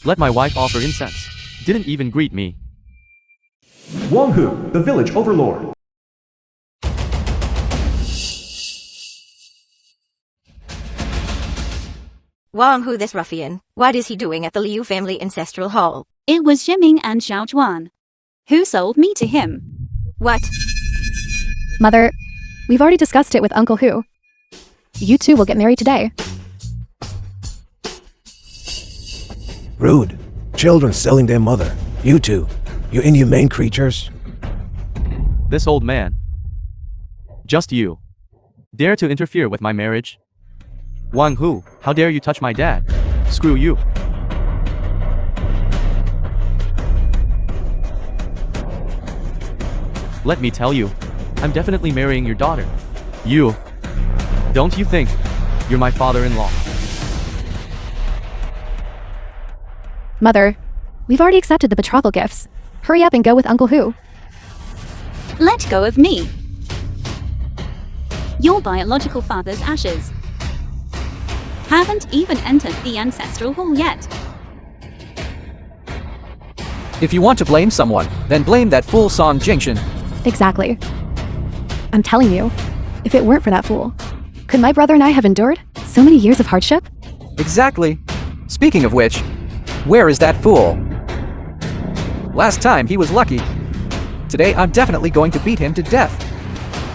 Let my wife offer incense. Didn't even greet me. Wang Hu, the village overlord. Wang Hu, this ruffian. What is he doing at the Liu family ancestral hall? It was Jiming and Xiaojuan who sold me to him. What? Mother, we've already discussed it with Uncle Hu. You two will get married today. Rude. Children selling their mother. You two. You inhumane creatures. This old man. Just you. Dare to interfere with my marriage? Wang Hu, how dare you touch my dad? Screw you. Let me tell you, I'm definitely marrying your daughter. You. Don't you think you're my father-in-law? Mother, we've already accepted the betrothal gifts. Hurry up and go with Uncle Hu. Let go of me. Your biological father's ashes haven't even entered the ancestral hall yet. If you want to blame someone, then blame that fool Song Jingshan. Exactly. I'm telling you, if it weren't for that fool, could my brother and I have endured so many years of hardship? Exactly. Speaking of which, where is that fool? Last time he was lucky. Today I'm definitely going to beat him to death.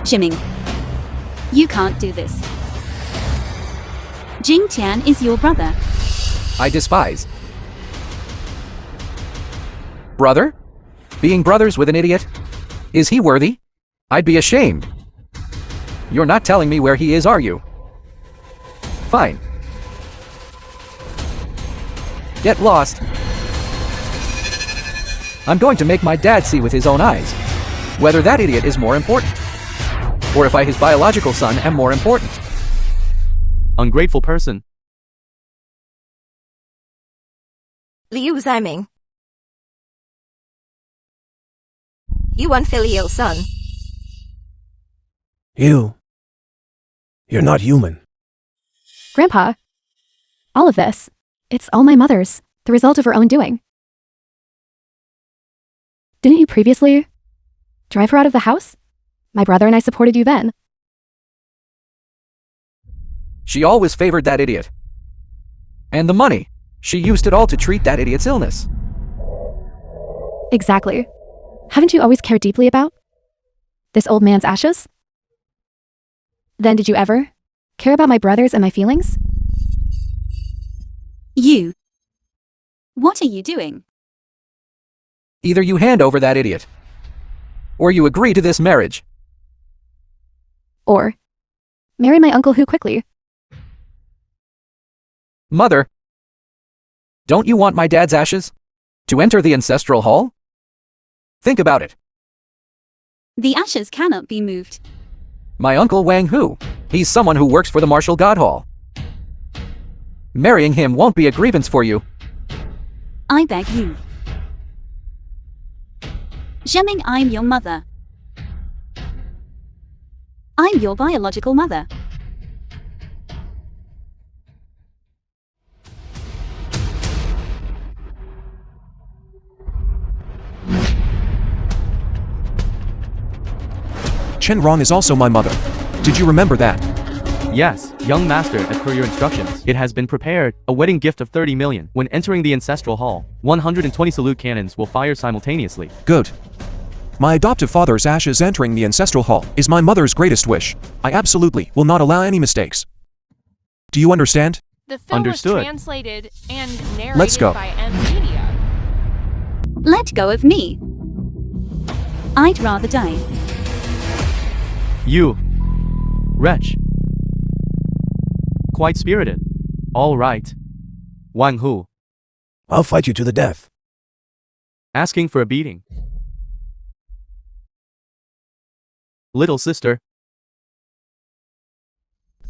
Jiming, you can't do this. Jing Tian is your brother. I despise. Brother? Being brothers with an idiot? Is he worthy? I'd be ashamed. You're not telling me where he is, are you? Fine. Get lost. I'm going to make my dad see with his own eyes whether that idiot is more important, or if I, his biological son, am more important. Ungrateful person. Liu Ziming. You unfilial son. You're not human. Grandpa, all of this, it's all my mother's, the result of her own doing. Didn't you previously drive her out of the house? My brother and I supported you then. She always favored that idiot. And the money, she used it all to treat that idiot's illness. Exactly. Haven't you always cared deeply about this old man's ashes? Then did you ever care about my brothers and my feelings? You. What are you doing? Either you hand over that idiot, or you agree to this marriage. Or marry my Uncle Hu quickly. Mother, don't you want my dad's ashes to enter the ancestral hall? Think about it. The ashes cannot be moved. My uncle Wang Hu, he's someone who works for the Martial God Hall. Marrying him won't be a grievance for you. I beg you. Jiming, I'm your mother. I'm your biological mother. Chen Rong is also my mother. Did you remember that? Yes, young master, as per your instructions, it has been prepared, a wedding gift of 30 million. When entering the ancestral hall, 120 salute cannons will fire simultaneously. Good. My adoptive father's ashes entering the ancestral hall is my mother's greatest wish. I absolutely will not allow any mistakes. Do you understand? The film Understood. was translated and narrated Let's go. by M Media. Let go of me. I'd rather die. You. Wretch. Quite spirited. All right. Wang Hu. I'll fight you to the death. Asking for a beating. Little sister.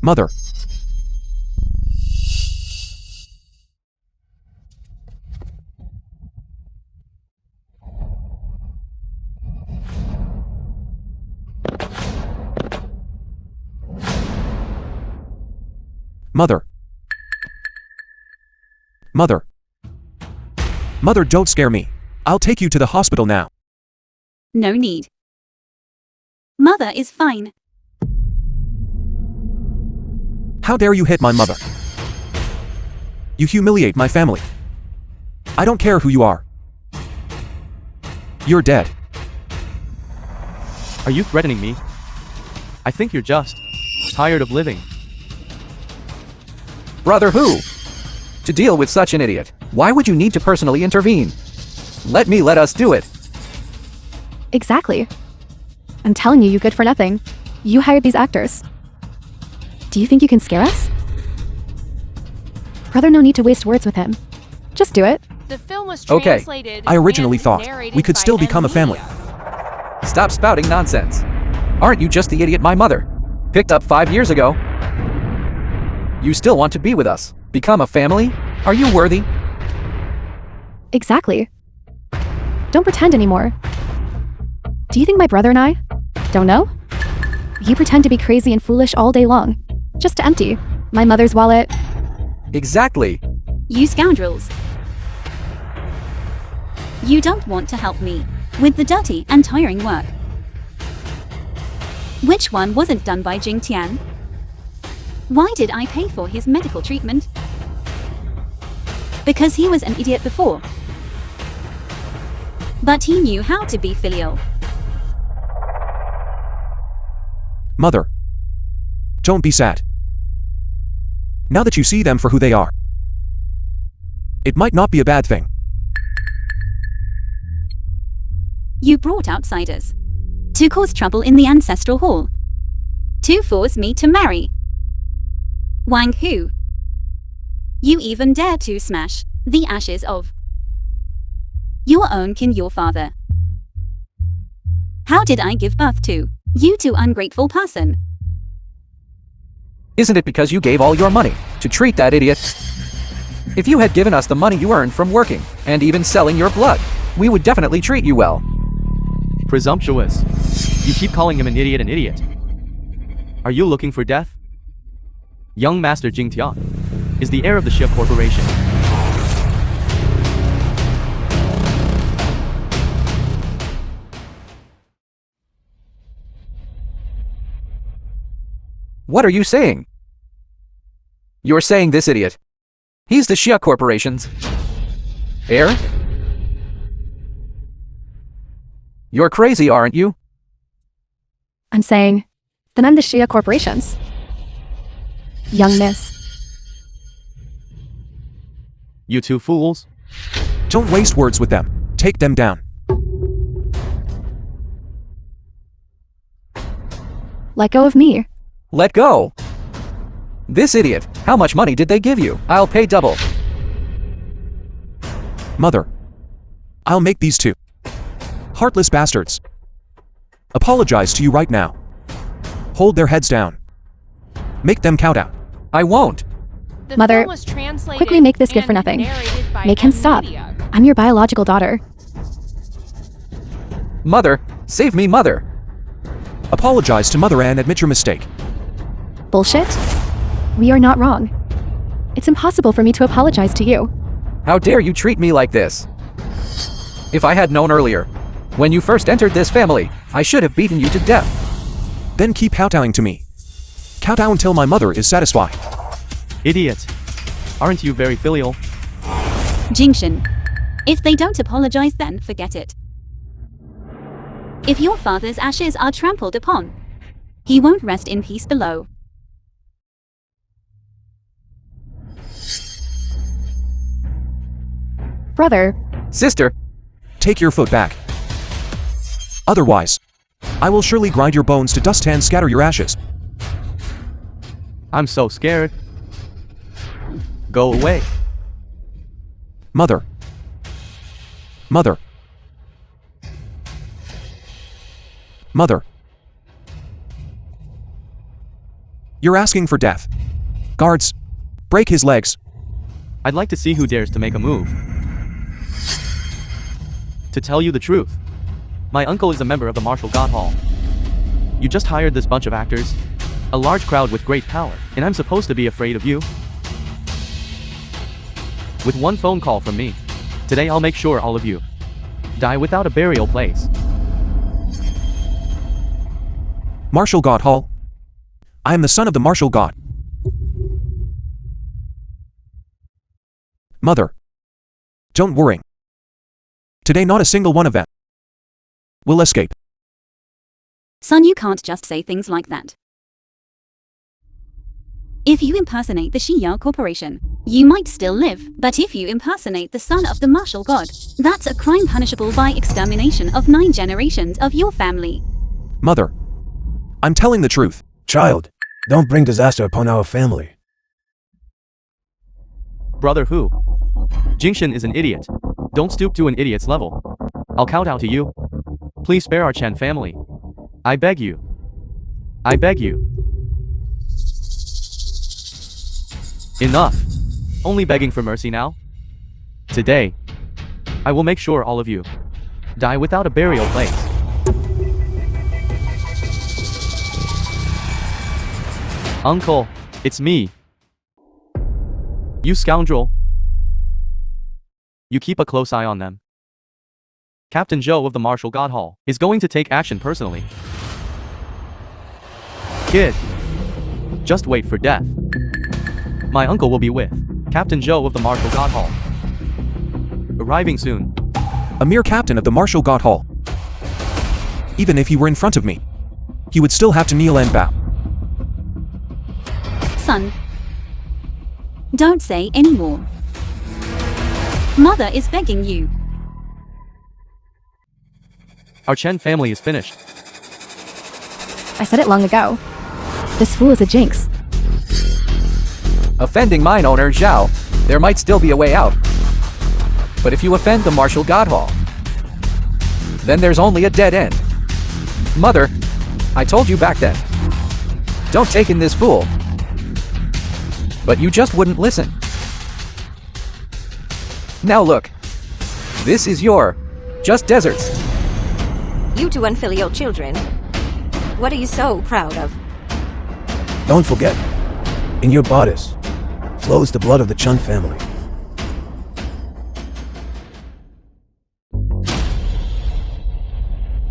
Mother. Mother. Mother. Mother, don't scare me. I'll take you to the hospital now. No need. Mother is fine. How dare you hit my mother? You humiliate my family. I don't care who you are. You're dead. Are you threatening me? I think you're just tired of living. Brother who? To deal with such an idiot, why would you need to personally intervene? Let us do it. Exactly. I'm telling you, you good for nothing. You hired these actors. Do you think you can scare us? Brother, no need to waste words with him. Just do it. The film was Okay. translated I originally and thought narrated we could by still become a family. media. Stop spouting nonsense. Aren't you just the idiot my mother picked up 5 years ago? You still want to be with us? Become a family? Are you worthy? Exactly. Don't pretend anymore. Do you think my brother and I don't know? You pretend to be crazy and foolish all day long, just to empty my mother's wallet. Exactly. You scoundrels. You don't want to help me with the dirty and tiring work. Which one wasn't done by Jing Tian? Why did I pay for his medical treatment? Because he was an idiot before. But he knew how to be filial. Mother, don't be sad. Now that you see them for who they are, it might not be a bad thing. You brought outsiders to cause trouble in the ancestral hall, to force me to marry Wang Hu. You even dare to smash the ashes of your own kin, your father. How did I give birth to you two ungrateful person? Isn't it because you gave all your money to treat that idiot? If you had given us the money you earned from working and even selling your blood, we would definitely treat you well. Presumptuous. You keep calling him an idiot. Are you looking for death? Young Master Jing Tian is the heir of the Xia Corporation. What are you saying? You're saying this idiot. He's the Xia Corporation's heir? You're crazy, aren't you? I'm saying, then I'm the Xia Corporation's young miss. You two fools. Don't waste words with them. Take them down. Let go of me. Let go. This idiot, how much money did they give you? I'll pay double. Mother, I'll make these two heartless bastards apologize to you right now. Hold their heads down. Make them kowtow. I won't. The Mother, film was translated quickly make this good for and nothing. narrated by Make him stop. media. I'm your biological daughter. Mother, save me, Mother. Apologize to Mother and admit your mistake. Bullshit? We are not wrong. It's impossible for me to apologize to you. How dare you treat me like this? If I had known earlier, when you first entered this family, I should have beaten you to death. Then keep kowtowing to me. Kowtow until my mother is satisfied. Idiot. Aren't you very filial? Jingshan. If they don't apologize, then forget it. If your father's ashes are trampled upon, he won't rest in peace below. Brother, Sister, Take your foot back. Otherwise, I will surely grind your bones to dust and scatter your ashes. I'm so scared. Go away. Mother. Mother. Mother. You're asking for death. Guards, break his legs. I'd like to see who dares to make a move. To tell you the truth, my uncle is a member of the Martial God Hall. You just hired this bunch of actors, a large crowd with great power, and I'm supposed to be afraid of you? With one phone call from me, Today I'll make sure all of you die without a burial place. Martial God Hall. I am the son of the martial god. Mother. Don't worry. Today not a single one of them will escape. Son, you can't just say things like that. If you impersonate the Shiyao Corporation, you might still live, but if you impersonate the son of the martial god, that's a crime punishable by extermination of 9 generations of your family. Mother. I'm telling the truth. Child, don't bring disaster upon our family. Brother Hu. Jing Tian is an idiot. Don't stoop to an idiot's level. I'll kowtow to you. Please spare our Chen family. I beg you. I beg you. Enough. Only begging for mercy now? Today, I will make sure all of you die without a burial place. Uncle, it's me. You scoundrel. You keep a close eye on them. Captain Joe of the Martial God Hall is going to take action personally. Kid, just wait for death. My uncle will be with Captain Joe of the Martial God Hall. Arriving soon. A mere captain of the martial god hall. Even if he were in front of me, he would still have to kneel and bow. Son, don't say any more. Mother is begging you. Our Chen family is finished. I said it long ago. This fool is a jinx. Offending mine owner, Zhao, there might still be a way out. But if you offend the martial god hall, then there's only a dead end. Mother, I told you back then. Don't take in this fool. But you just wouldn't listen. Now look. This is your just deserts. You two unfilial children. What are you so proud of? Don't forget, in your bodies flows the blood of the Chun family.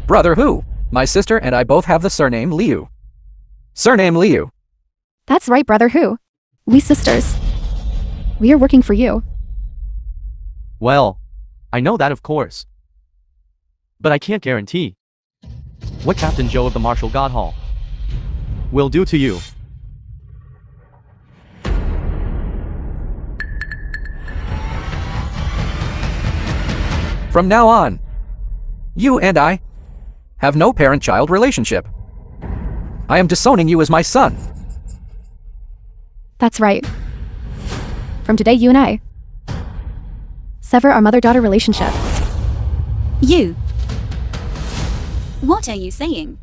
Brother Hu, my sister and I both have the surname Liu. Surname Liu. That's right, brother Hu. We sisters. We are working for you. Well, I know that of course. But I can't guarantee what Captain Joe of the Martial God Hall will do to you. From now on, you and I have no parent-child relationship. I am disowning you as my son. That's right. From today, you and I sever our mother-daughter relationship. You. What are you saying?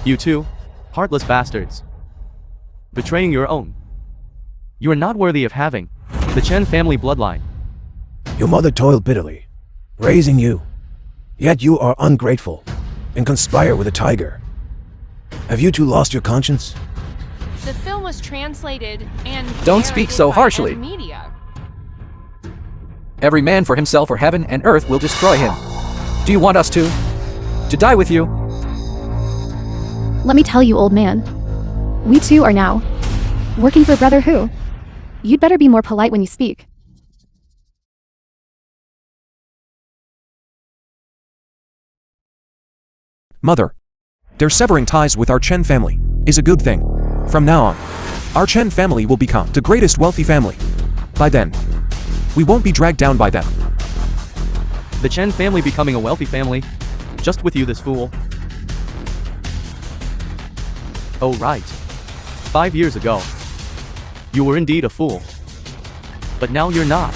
You two, heartless bastards. Betraying your own. You are not worthy of having the Chen family bloodline. Your mother toiled bitterly, raising you. Yet you are ungrateful and conspire with a tiger. Have you two lost your conscience? The film was translated and Don't speak narrated so by harshly. Media. Every man for himself or heaven and earth will destroy him. Do you want us to die with you? Let me tell you, old man. We two are now working for Brother Hu. You'd better be more polite when you speak. Mother. Their severing ties with our Chen family is a good thing. From now on, our Chen family will become the greatest wealthy family. By then, we won't be dragged down by them. The Chen family becoming a wealthy family, just with you, this fool. Oh right. 5 years ago, you were indeed a fool. But now you're not.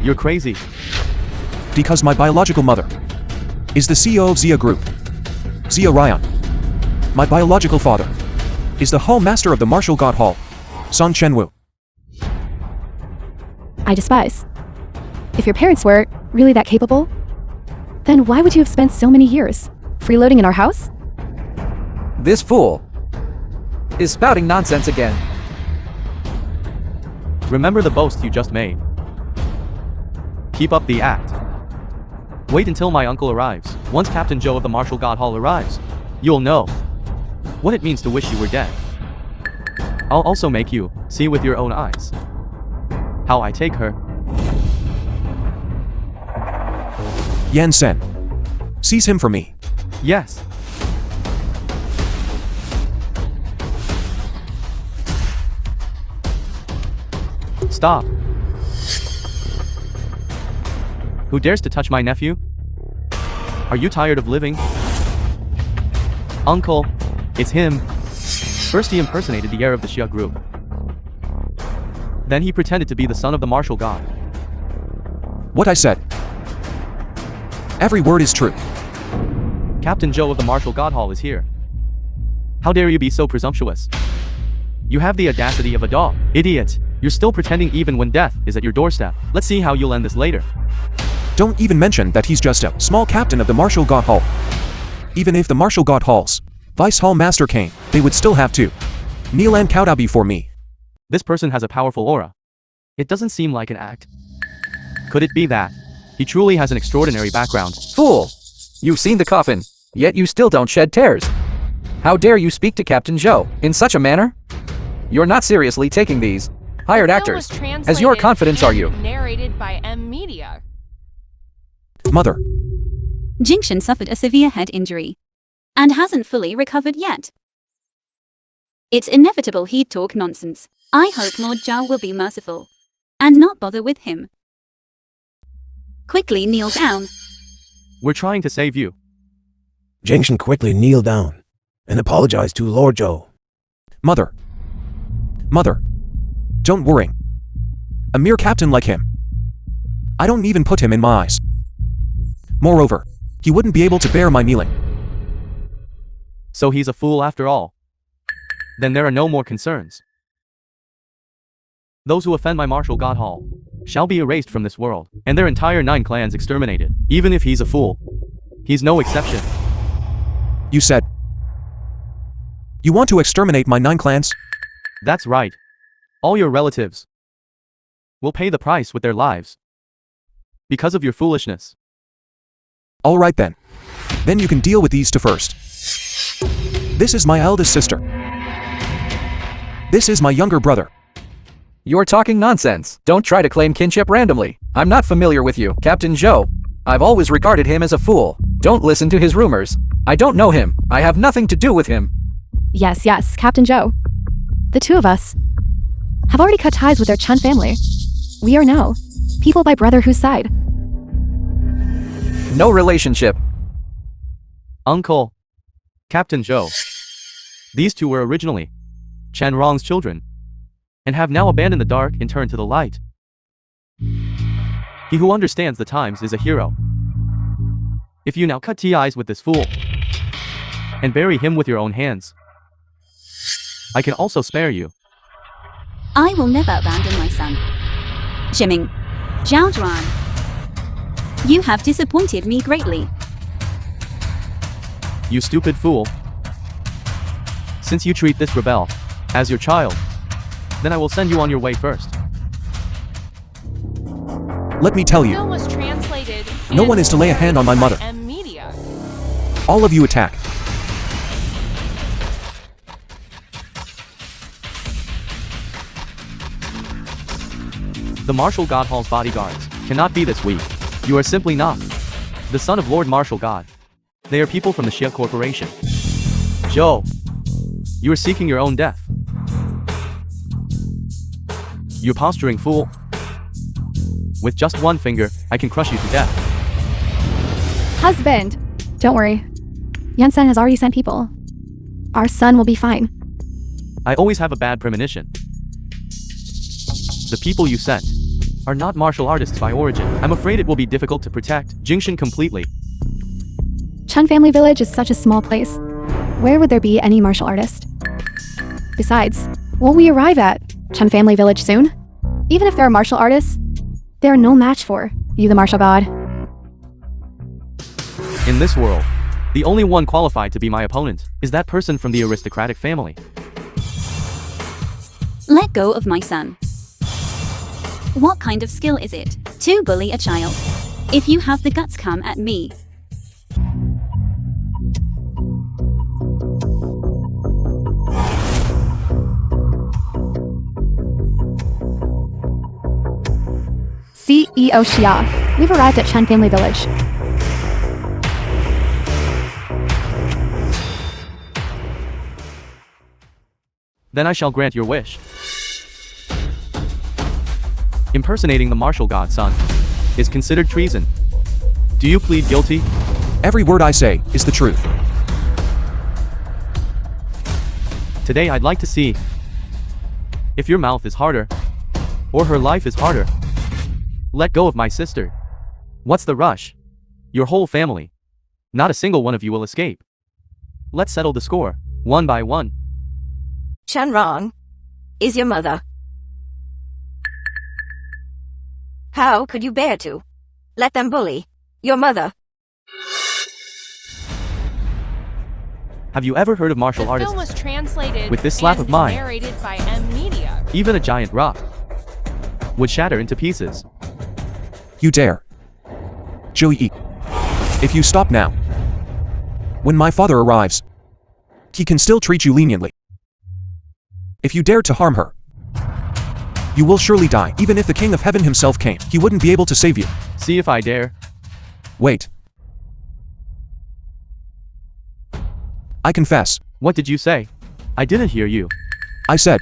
You're crazy. Because my biological mother is the CEO of Zia Group, Zia Ryan. My biological father is the Hall Master of the Martial God Hall, Song Chenwu. I despise. If your parents were really that capable, then why would you have spent so many years freeloading in our house? This fool is spouting nonsense again. Remember the boast you just made. Keep up the act. Wait until my uncle arrives. Once Captain Joe of the Martial God Hall arrives, you'll know what it means to wish you were dead. I'll also make you see with your own eyes how I take her. Yan Sen. Seize him for me. Yes. Stop. Who dares to touch my nephew? Are you tired of living? Uncle, it's him. First he impersonated the heir of the Xia group. Then he pretended to be the son of the martial god. What I said. Every word is true. Captain Joe of the Martial God Hall is here. How dare you be so presumptuous? You have the audacity of a dog. Idiot. You're still pretending even when death is at your doorstep. Let's see how you'll end this later. Don't even mention that he's just a small captain of the Martial God Hall. Even if the Martial God Hall's Vice Hall Master came, they would still have to kneel and kowtow before me. This person has a powerful aura. It doesn't seem like an act. Could it be that he truly has an extraordinary background? Fool! You've seen the coffin, yet you still don't shed tears. How dare you speak to Captain Joe in such a manner? You're not seriously taking these hired The film was actors. As your translated confidence are and you? Narrated by M Media. Mother. Jing Tian suffered a severe head injury and hasn't fully recovered yet. It's inevitable he'd talk nonsense. I hope Lord Zhao will be merciful and not bother with him. Quickly kneel down. We're trying to save you. Jing Tian quickly kneeled down and apologized to Lord Joe. Mother. Mother. Don't worry. A mere captain like him. I don't even put him in my eyes. Moreover, he wouldn't be able to bear my kneeling. So he's a fool after all. Then there are no more concerns. Those who offend my martial god hall shall be erased from this world, and their entire 9 clans exterminated. Even if he's a fool, he's no exception. You said you want to exterminate my 9 clans? That's right. All your relatives will pay the price with their lives because of your foolishness. All right then. Then you can deal with these two first. This is my eldest sister. This is my younger brother. You're talking nonsense. Don't try to claim kinship randomly. I'm not familiar with you, Captain Joe. I've always regarded him as a fool. Don't listen to his rumors. I don't know him. I have nothing to do with him. Yes, yes, Captain Joe. The two of us have already cut ties with their Chun family. We are now people by brotherhood's side. No relationship. Uncle, Captain Joe. These two were originally Chen Rong's children, and have now abandoned the dark and turned to the light. He who understands the times is a hero. If you now cut ties with this fool, and bury him with your own hands, I can also spare you. I will never abandon my son. Jiming, Zhao Zhuan. You have disappointed me greatly. You stupid fool. Since you treat this rebel as your child, then I will send you on your way first. Let me tell The you, film was translated. no and one is to lay a hand on my narrated mother. by M Media. all of you attack. The Martial God Hall's bodyguards cannot be this weak. You are simply not the son of Lord Martial God. They are people from the Xia Corporation. Joe, you are seeking your own death. You posturing fool. With just one finger, I can crush you to death. Husband! Don't worry. Yansen has already sent people. Our son will be fine. I always have a bad premonition. The people you sent are not martial artists by origin. I'm afraid it will be difficult to protect Jingshan completely. Chun Family Village is such a small place. Where would there be any martial artist? Besides, won't we arrive at Chun Family Village soon? Even if there are martial artists, they are no match for you, the martial god. In this world, the only one qualified to be my opponent is that person from the aristocratic family. Let go of my son. What kind of skill is it to bully a child? If you have the guts, come at me. CEO Xia, we've arrived at Chen Family Village. Then I shall grant your wish. Impersonating the martial god, son, is considered treason. Do you plead guilty? Every word I say is the truth. Today I'd like to see if your mouth is harder, or her life is harder. Let go of my sister. What's the rush? Your whole family. Not a single one of you will escape. Let's settle the score, one by one. Chen Rong is your mother. How could you bear to let them bully your mother? Have you ever heard of martial The film was artists? translated With this slap and of mine. narrated by M Media. Even a giant rock would shatter into pieces. You dare. Joey, if you stop now, when my father arrives, he can still treat you leniently. If you dare to harm her, you will surely die. Even if the King of Heaven himself came, he wouldn't be able to save you. See if I dare. Wait. I confess. What did you say? I didn't hear you. I said,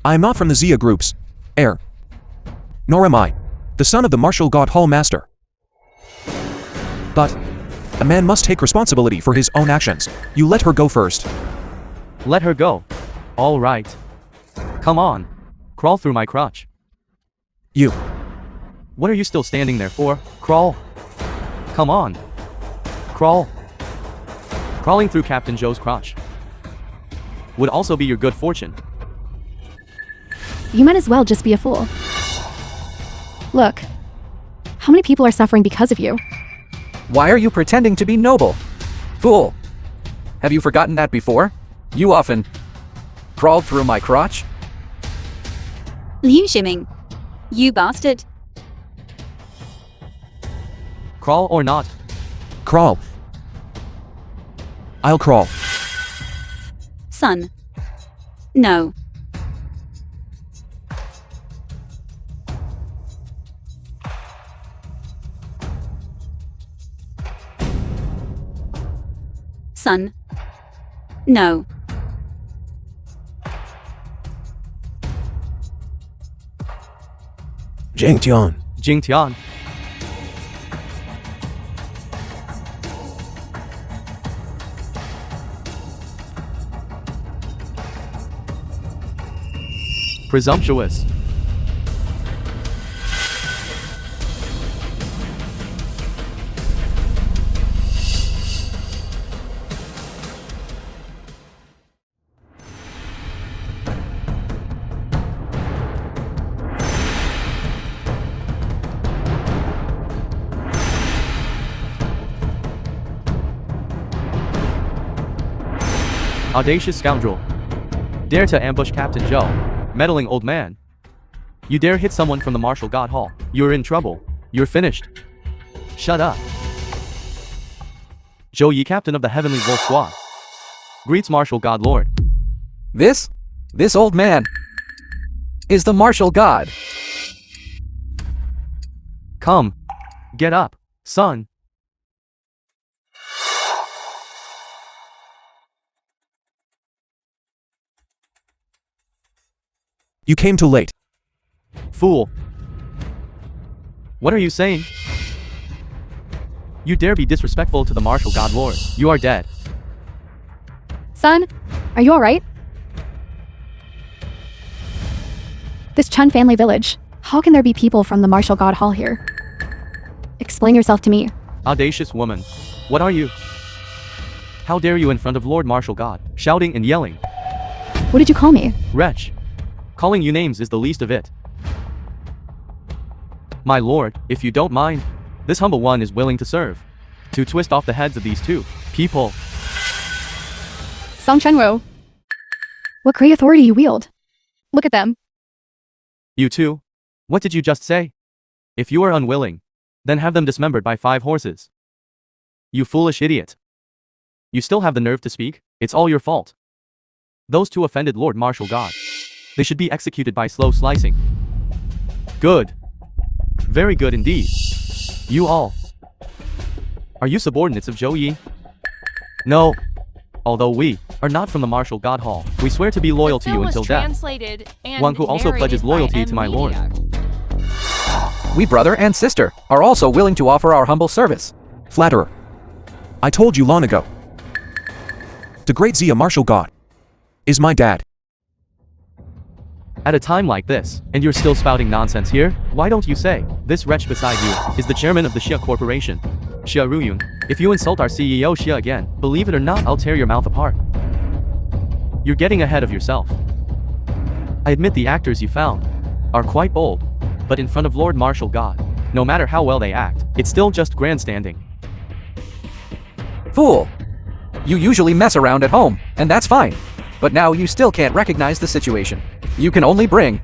I am not from the Xia group's heir. Nor am I the son of the martial god Hall Master. But a man must take responsibility for his own actions. You let her go first. Let her go. All right. Come on. Crawl through my crotch. You. What are you still standing there for? Crawl. Come on. Crawl. Crawling through Captain Joe's crotch would also be your good fortune. You might as well just be a fool. Look, how many people are suffering because of you? Why are you pretending to be noble? Fool! Have you forgotten that before? You often crawled through my crotch? Liu Ximing, you bastard. Crawl or not? Crawl. I'll crawl. Son. No. Son. No. Jing Tian, Jing Tian. Presumptuous. Audacious scoundrel. Dare to ambush Captain Joe. Meddling old man. You dare hit someone from the Martial God Hall. You're in trouble. You're finished. Shut up. Joe Yi, captain of the Heavenly Wolf Squad, greets Martial God Lord. This old man is the martial god. Come. Get up, son. You came too late. Fool. What are you saying? You dare be disrespectful to the Martial God Lord. You are dead. Son, are you alright? This Chen family village, how can there be people from the Martial God Hall here? Explain yourself to me. Audacious woman. What are you? How dare you in front of Lord Martial God, shouting and yelling? What did you call me? Wretch. Calling you names is the least of it. My lord, if you don't mind, this humble one is willing to serve. To twist off the heads of these two people. Song Chenro. What great authority you wield. Look at them. You two. What did you just say? If you are unwilling, then have them dismembered by 5 horses. You foolish idiot. You still have the nerve to speak? It's all your fault. Those 2 offended Lord Martial God. They should be executed by slow slicing. Good. Very good indeed. You all. Are you subordinates of Zhou Yi? No. Although we are not from the Martial God Hall, we swear to be loyal to you until death. One who also pledges loyalty to my lord. We brother and sister are also willing to offer our humble service. Flatterer. I told you long ago. The great Zia Martial God is my dad. At a time like this, and you're still spouting nonsense here, why don't you say, this wretch beside you is the chairman of the Xia Corporation. Xia Ruyun. If you insult our CEO Xia again, believe it or not, I'll tear your mouth apart. You're getting ahead of yourself. I admit the actors you found are quite bold, but in front of Lord Martial God, no matter how well they act, it's still just grandstanding. Fool! You usually mess around at home, and that's fine. But now you still can't recognize the situation. You can only bring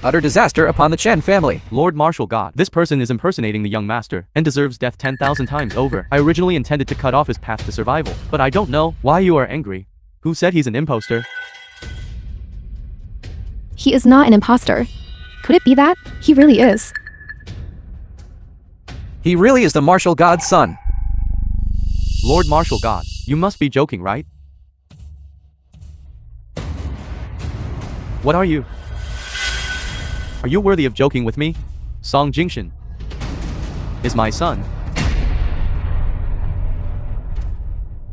utter disaster upon the Chen family. Lord Martial God, this person is impersonating the young master, and deserves death 10,000 times over. I originally intended to cut off his path to survival, but I don't know why you are angry. Who said he's an imposter? He is not an imposter. Could it be that? He really is. He really is the Martial God's son. Lord Martial God, you must be joking, right? What are you? Are you worthy of joking with me? Song Jingshan is my son.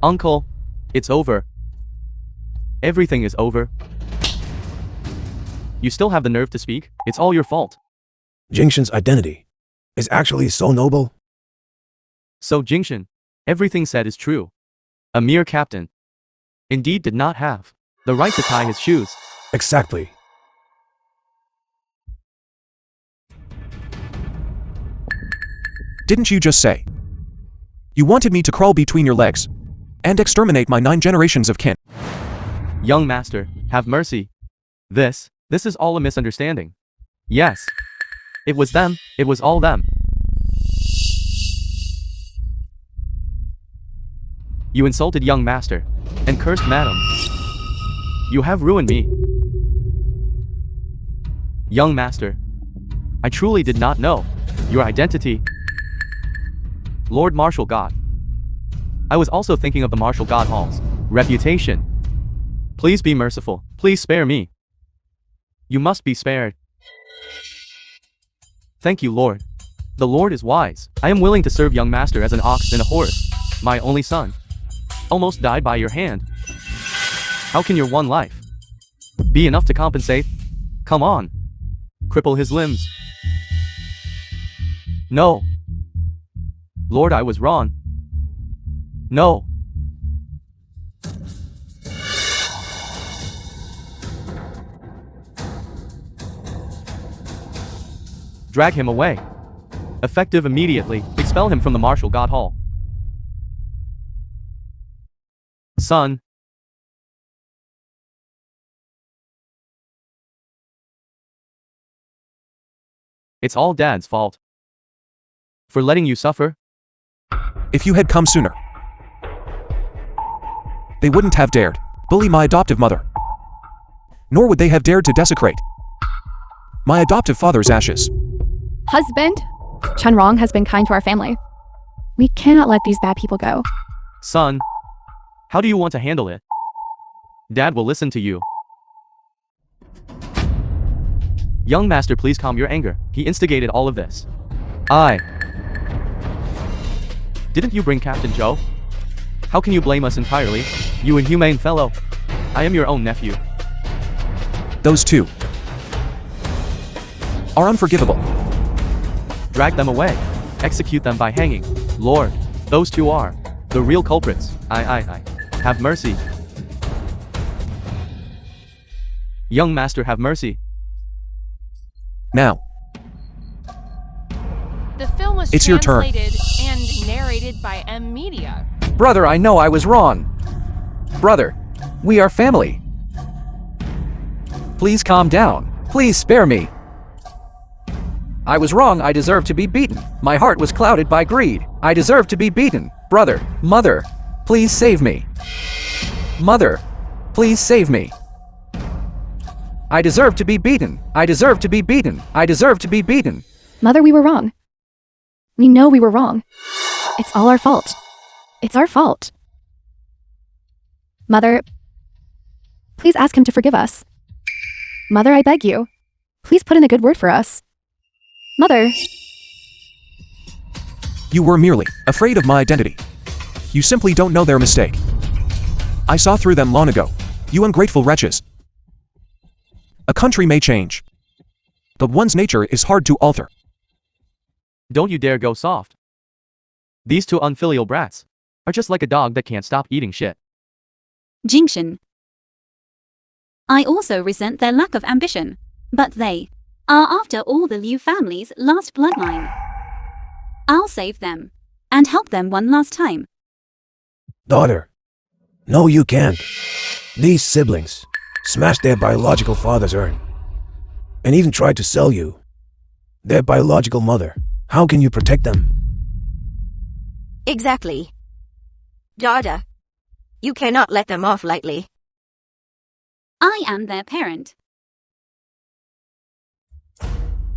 Uncle, it's over. Everything is over. You still have the nerve to speak? It's all your fault. Jingshan's identity is actually so noble. So Jingshan, everything said is true. A mere captain indeed did not have the right to tie his shoes. Exactly. Didn't you just say you wanted me to crawl between your legs and exterminate my 9 generations of kin? Young master, have mercy. This is all a misunderstanding. Yes. It was them, it was all them. You insulted young master and cursed madam. You have ruined me. Young master, I truly did not know your identity. Lord Martial God. I was also thinking of the Martial God Hall's reputation. Please be merciful. Please spare me. You must be spared. Thank you, Lord. The Lord is wise. I am willing to serve young master as an ox and a horse. My only son almost died by your hand. How can your one life be enough to compensate? Come on. Cripple his limbs. No. Lord, I was wrong. No. Drag him away. Effective immediately. Expel him from the Martial God Hall. Son. It's all Dad's fault. For letting you suffer. If you had come sooner, they wouldn't have dared bully my adoptive mother. Nor would they have dared to desecrate my adoptive father's ashes. Husband? Chen Rong has been kind to our family. We cannot let these bad people go. Son. How do you want to handle it? Dad will listen to you. Young master, please calm your anger. He instigated all of this. Didn't you bring Captain Joe? How can you blame us entirely? You inhumane fellow. I am your own nephew. Those 2 are unforgivable. Drag them away. Execute them by hanging. Lord, those 2 are the real culprits. I. Have mercy. Young master, have mercy. Now, The film was It's your turn. translated and narrated by M Media. Brother, I know I was wrong. Brother, we are family. Please calm down. Please spare me. I was wrong. I deserve to be beaten. My heart was clouded by greed. I deserve to be beaten. Brother, mother, please save me. Mother, please save me. I deserve to be beaten. I deserve to be beaten. I deserve to be beaten. Mother, we were wrong. We know we were wrong. It's all our fault. It's our fault. Mother, please ask him to forgive us. Mother, I beg you. Please put in a good word for us. Mother. You were merely afraid of my identity. You simply don't know their mistake. I saw through them long ago. You ungrateful wretches. A country may change, but one's nature is hard to alter. Don't you dare go soft. These two unfilial brats are just like a dog that can't stop eating shit. Jing Tian. I also resent their lack of ambition, but they are after all the Liu family's last bloodline. I'll save them and help them one last time. Daughter, no you can't. These siblings smashed their biological father's urn and even tried to sell you, their biological mother. How can you protect them? Exactly. Daughter, you cannot let them off lightly. I am their parent.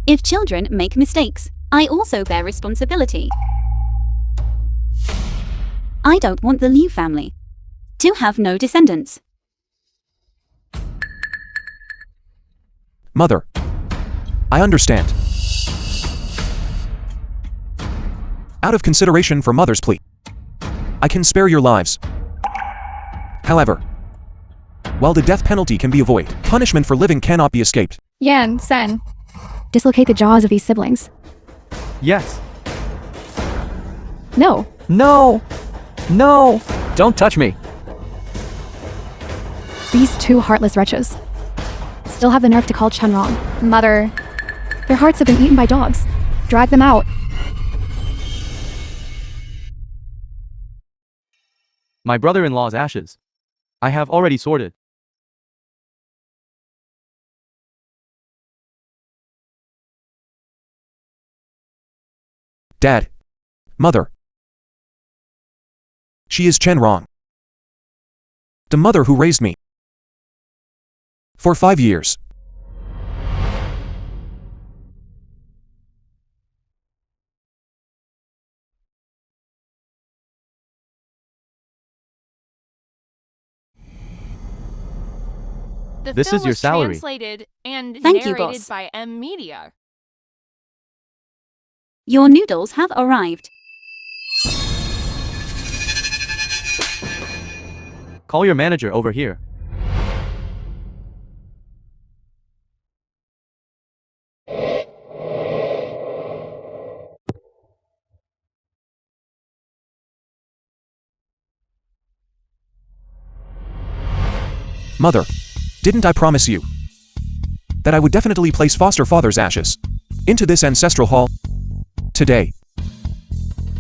If children make mistakes, I also bear responsibility. I don't want the Liu family to have no descendants. Mother, I understand. Out of consideration for Mother's plea, I can spare your lives. However, while the death penalty can be avoided, punishment for living cannot be escaped. Yan, Sen. Dislocate the jaws of these siblings. Yes. No. No! No! Don't touch me. These two heartless wretches still have the nerve to call Chen wrong. Mother, their hearts have been eaten by dogs. Drag them out. My brother-in-law's ashes I have already sorted. Dad. Mother. She is Chen Rong. The mother who raised me. For 5 years. The This film is your was salary. translated and Thank you, narrated boss. by M Media. Your noodles have arrived. Call your manager over here. Mother, didn't I promise you that I would definitely place foster father's ashes into this ancestral hall? Today,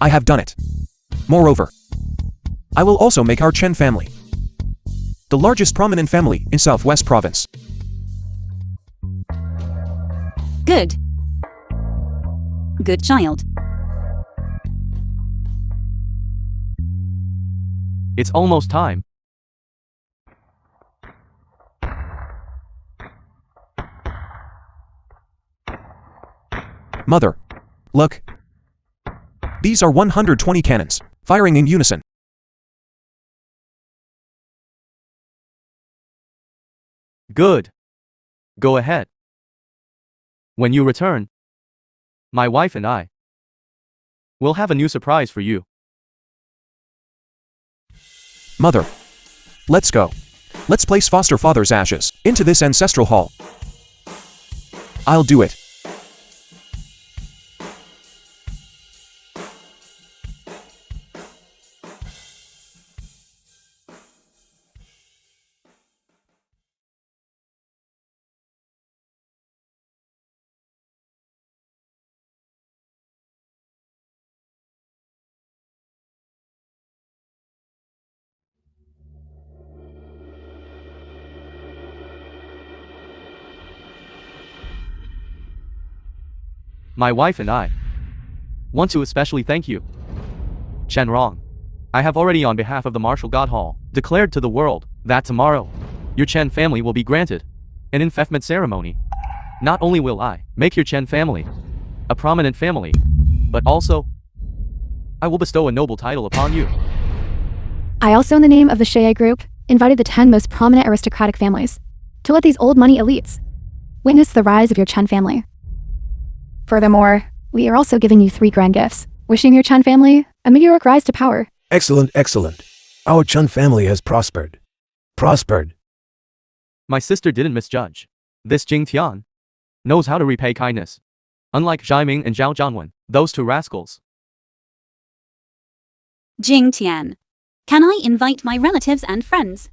I have done it. Moreover, I will also make our Chen family the largest prominent family in Southwest Province. Good. Good child. It's almost time. Mother, look. These are 120 cannons, firing in unison. Good. Go ahead. When you return, my wife and I will have a new surprise for you. Mother, let's go. Let's place foster father's ashes into this ancestral hall. I'll do it. My wife and I want to especially thank you, Chen Rong. I have already on behalf of the Martial God Hall declared to the world that tomorrow your Chen family will be granted an investment ceremony. Not only will I make your Chen family a prominent family, but also I will bestow a noble title upon you. I also, in the name of the Shea Group, invited the 10 most prominent aristocratic families to let these old money elites witness the rise of your Chen family. Furthermore, we are also giving you 3 grand gifts, wishing your Chen family a meteoric rise to power. Excellent, excellent. Our Chun family has prospered. Prospered. My sister didn't misjudge. This Jing Tian knows how to repay kindness. Unlike Zhai Ming and Zhao Zhanwen, those 2 rascals. Jing Tian. Can I invite my relatives and friends?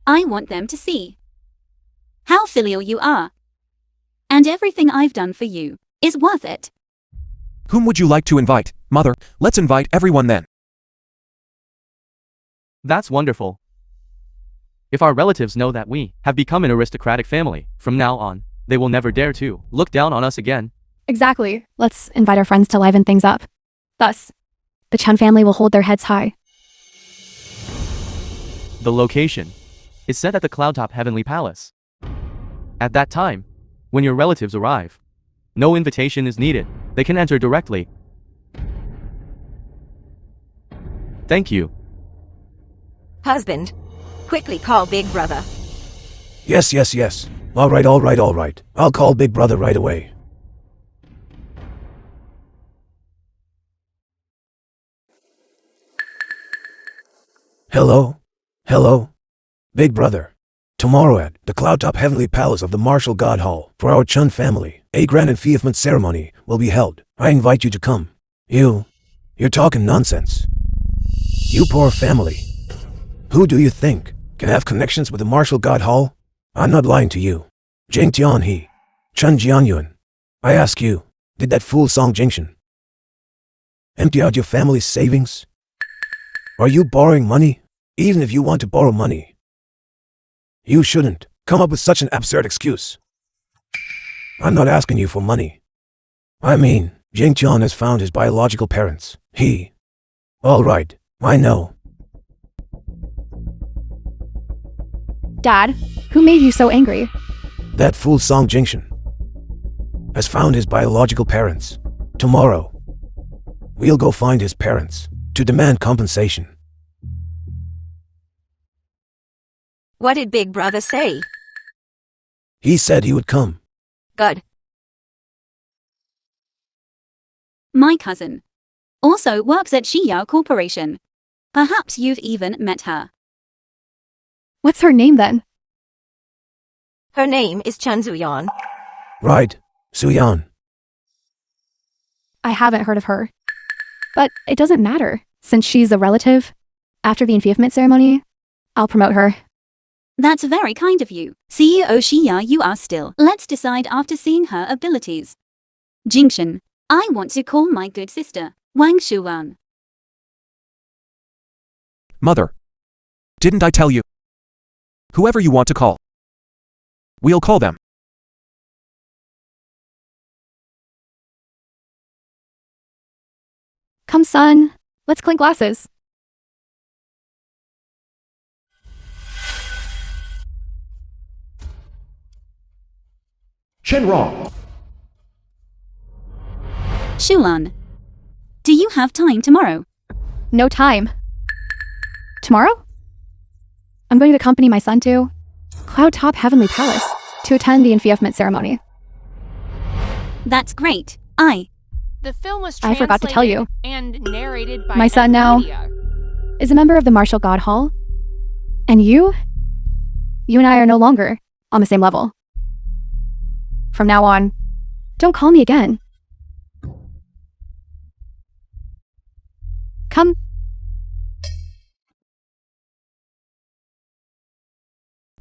I want them to see how filial you are. And everything I've done for you is worth it. Whom would you like to invite, Mother? Let's invite everyone then. That's wonderful. If our relatives know that we have become an aristocratic family, from now on, they will never dare to look down on us again. Exactly. Let's invite our friends to liven things up. Thus, the Chen family will hold their heads high. The location is set at the Cloudtop Heavenly Palace. At that time, when your relatives arrive, no invitation is needed. They can enter directly. Thank you. Husband, quickly call Big Brother. Yes, yes, yes. All right, all right, all right. I'll call Big Brother right away. Hello? Hello? Big Brother. Tomorrow at the Cloudtop Heavenly Palace of the Martial God Hall, for our Chun family, a grand enfeoffment ceremony will be held. I invite you to come. You're talking nonsense. You poor family. Who do you think can have connections with the Martial God Hall? I'm not lying to you. Jing Tian he. Chun Jianyuan. I ask you, did that fool Song Jingshan empty out your family's savings? Are you borrowing money? Even if you want to borrow money, you shouldn't come up with such an absurd excuse. I'm not asking you for money. I mean, Jing Tian has found his biological parents. All right, I know. Dad, who made you so angry? That fool Song Jingshan has found his biological parents. Tomorrow, we'll go find his parents to demand compensation. What did Big Brother say? He said he would come. Good. My cousin also works at Shiyao Corporation. Perhaps you've even met her. What's her name then? Her name is Chun Zuyan. Right, Suyan. I haven't heard of her. But it doesn't matter, since she's a relative. After the enfeoffment ceremony, I'll promote her. That's very kind of you. CEO Shia, you are still. Let's decide after seeing her abilities. Jingshan, I want to call my good sister, Wang Shuan. Mother. Didn't I tell you? Whoever you want to call. We'll call them. Come, son. Let's clink glasses. Shenrong. Shulan, do you have time tomorrow? No time. Tomorrow? I'm going to accompany my son to Cloudtop Heavenly Palace to attend the enfeoffment ceremony. That's great. The film was I forgot to tell you. and narrated by My son now media. is a member of the Martial God Hall. And you and I are no longer on the same level. From now on, don't call me again. Come.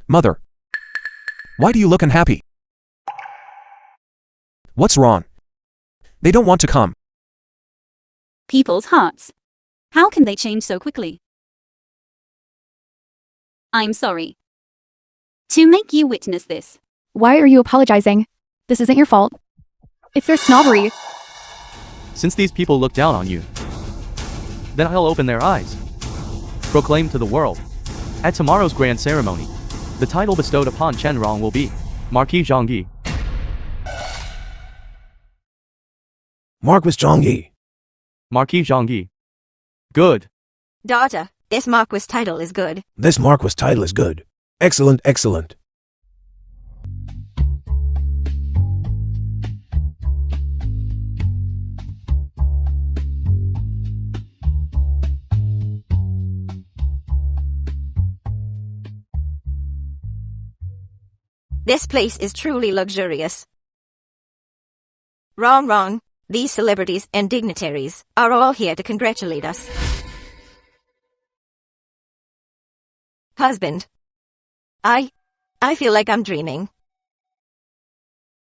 Mother. Why do you look unhappy? What's wrong? They don't want to come. People's hearts. How can they change so quickly? I'm sorry to make you witness this. Why are you apologizing? This isn't your fault. It's their snobbery. Since these people look down on you, then I'll open their eyes. Proclaim to the world. At tomorrow's grand ceremony, the title bestowed upon Chen Rong will be Marquis Zhongyi. Marquis Zhongyi. Marquis Zhongyi. Good. Daughter, this Marquis title is good. This Marquis title is good. Excellent, excellent. This place is truly luxurious. Wrong, wrong. These celebrities and dignitaries are all here to congratulate us. Husband. I feel like I'm dreaming.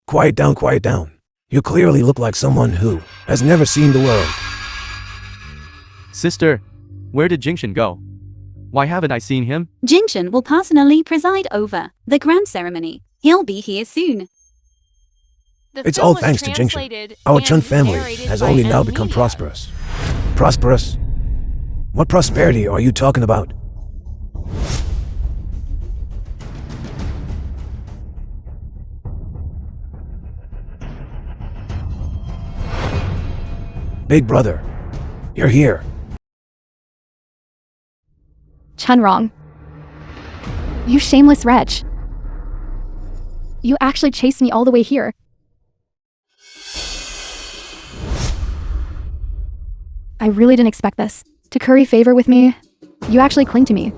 Quiet down, quiet down. You clearly look like someone who has never seen the world. Sister, where did Jing Tian go? Why haven't I seen him? Jing Tian will personally preside over the grand ceremony. He'll be here soon. The It's film all was thanks to Jing Tian. translated Our and Chen family narrated has by only now M become Media. prosperous. Prosperous? What prosperity are you talking about? Big brother, you're here. Chen Rong. You shameless wretch. You actually chased me all the way here. I really didn't expect this. To curry favor with me, you actually cling to me.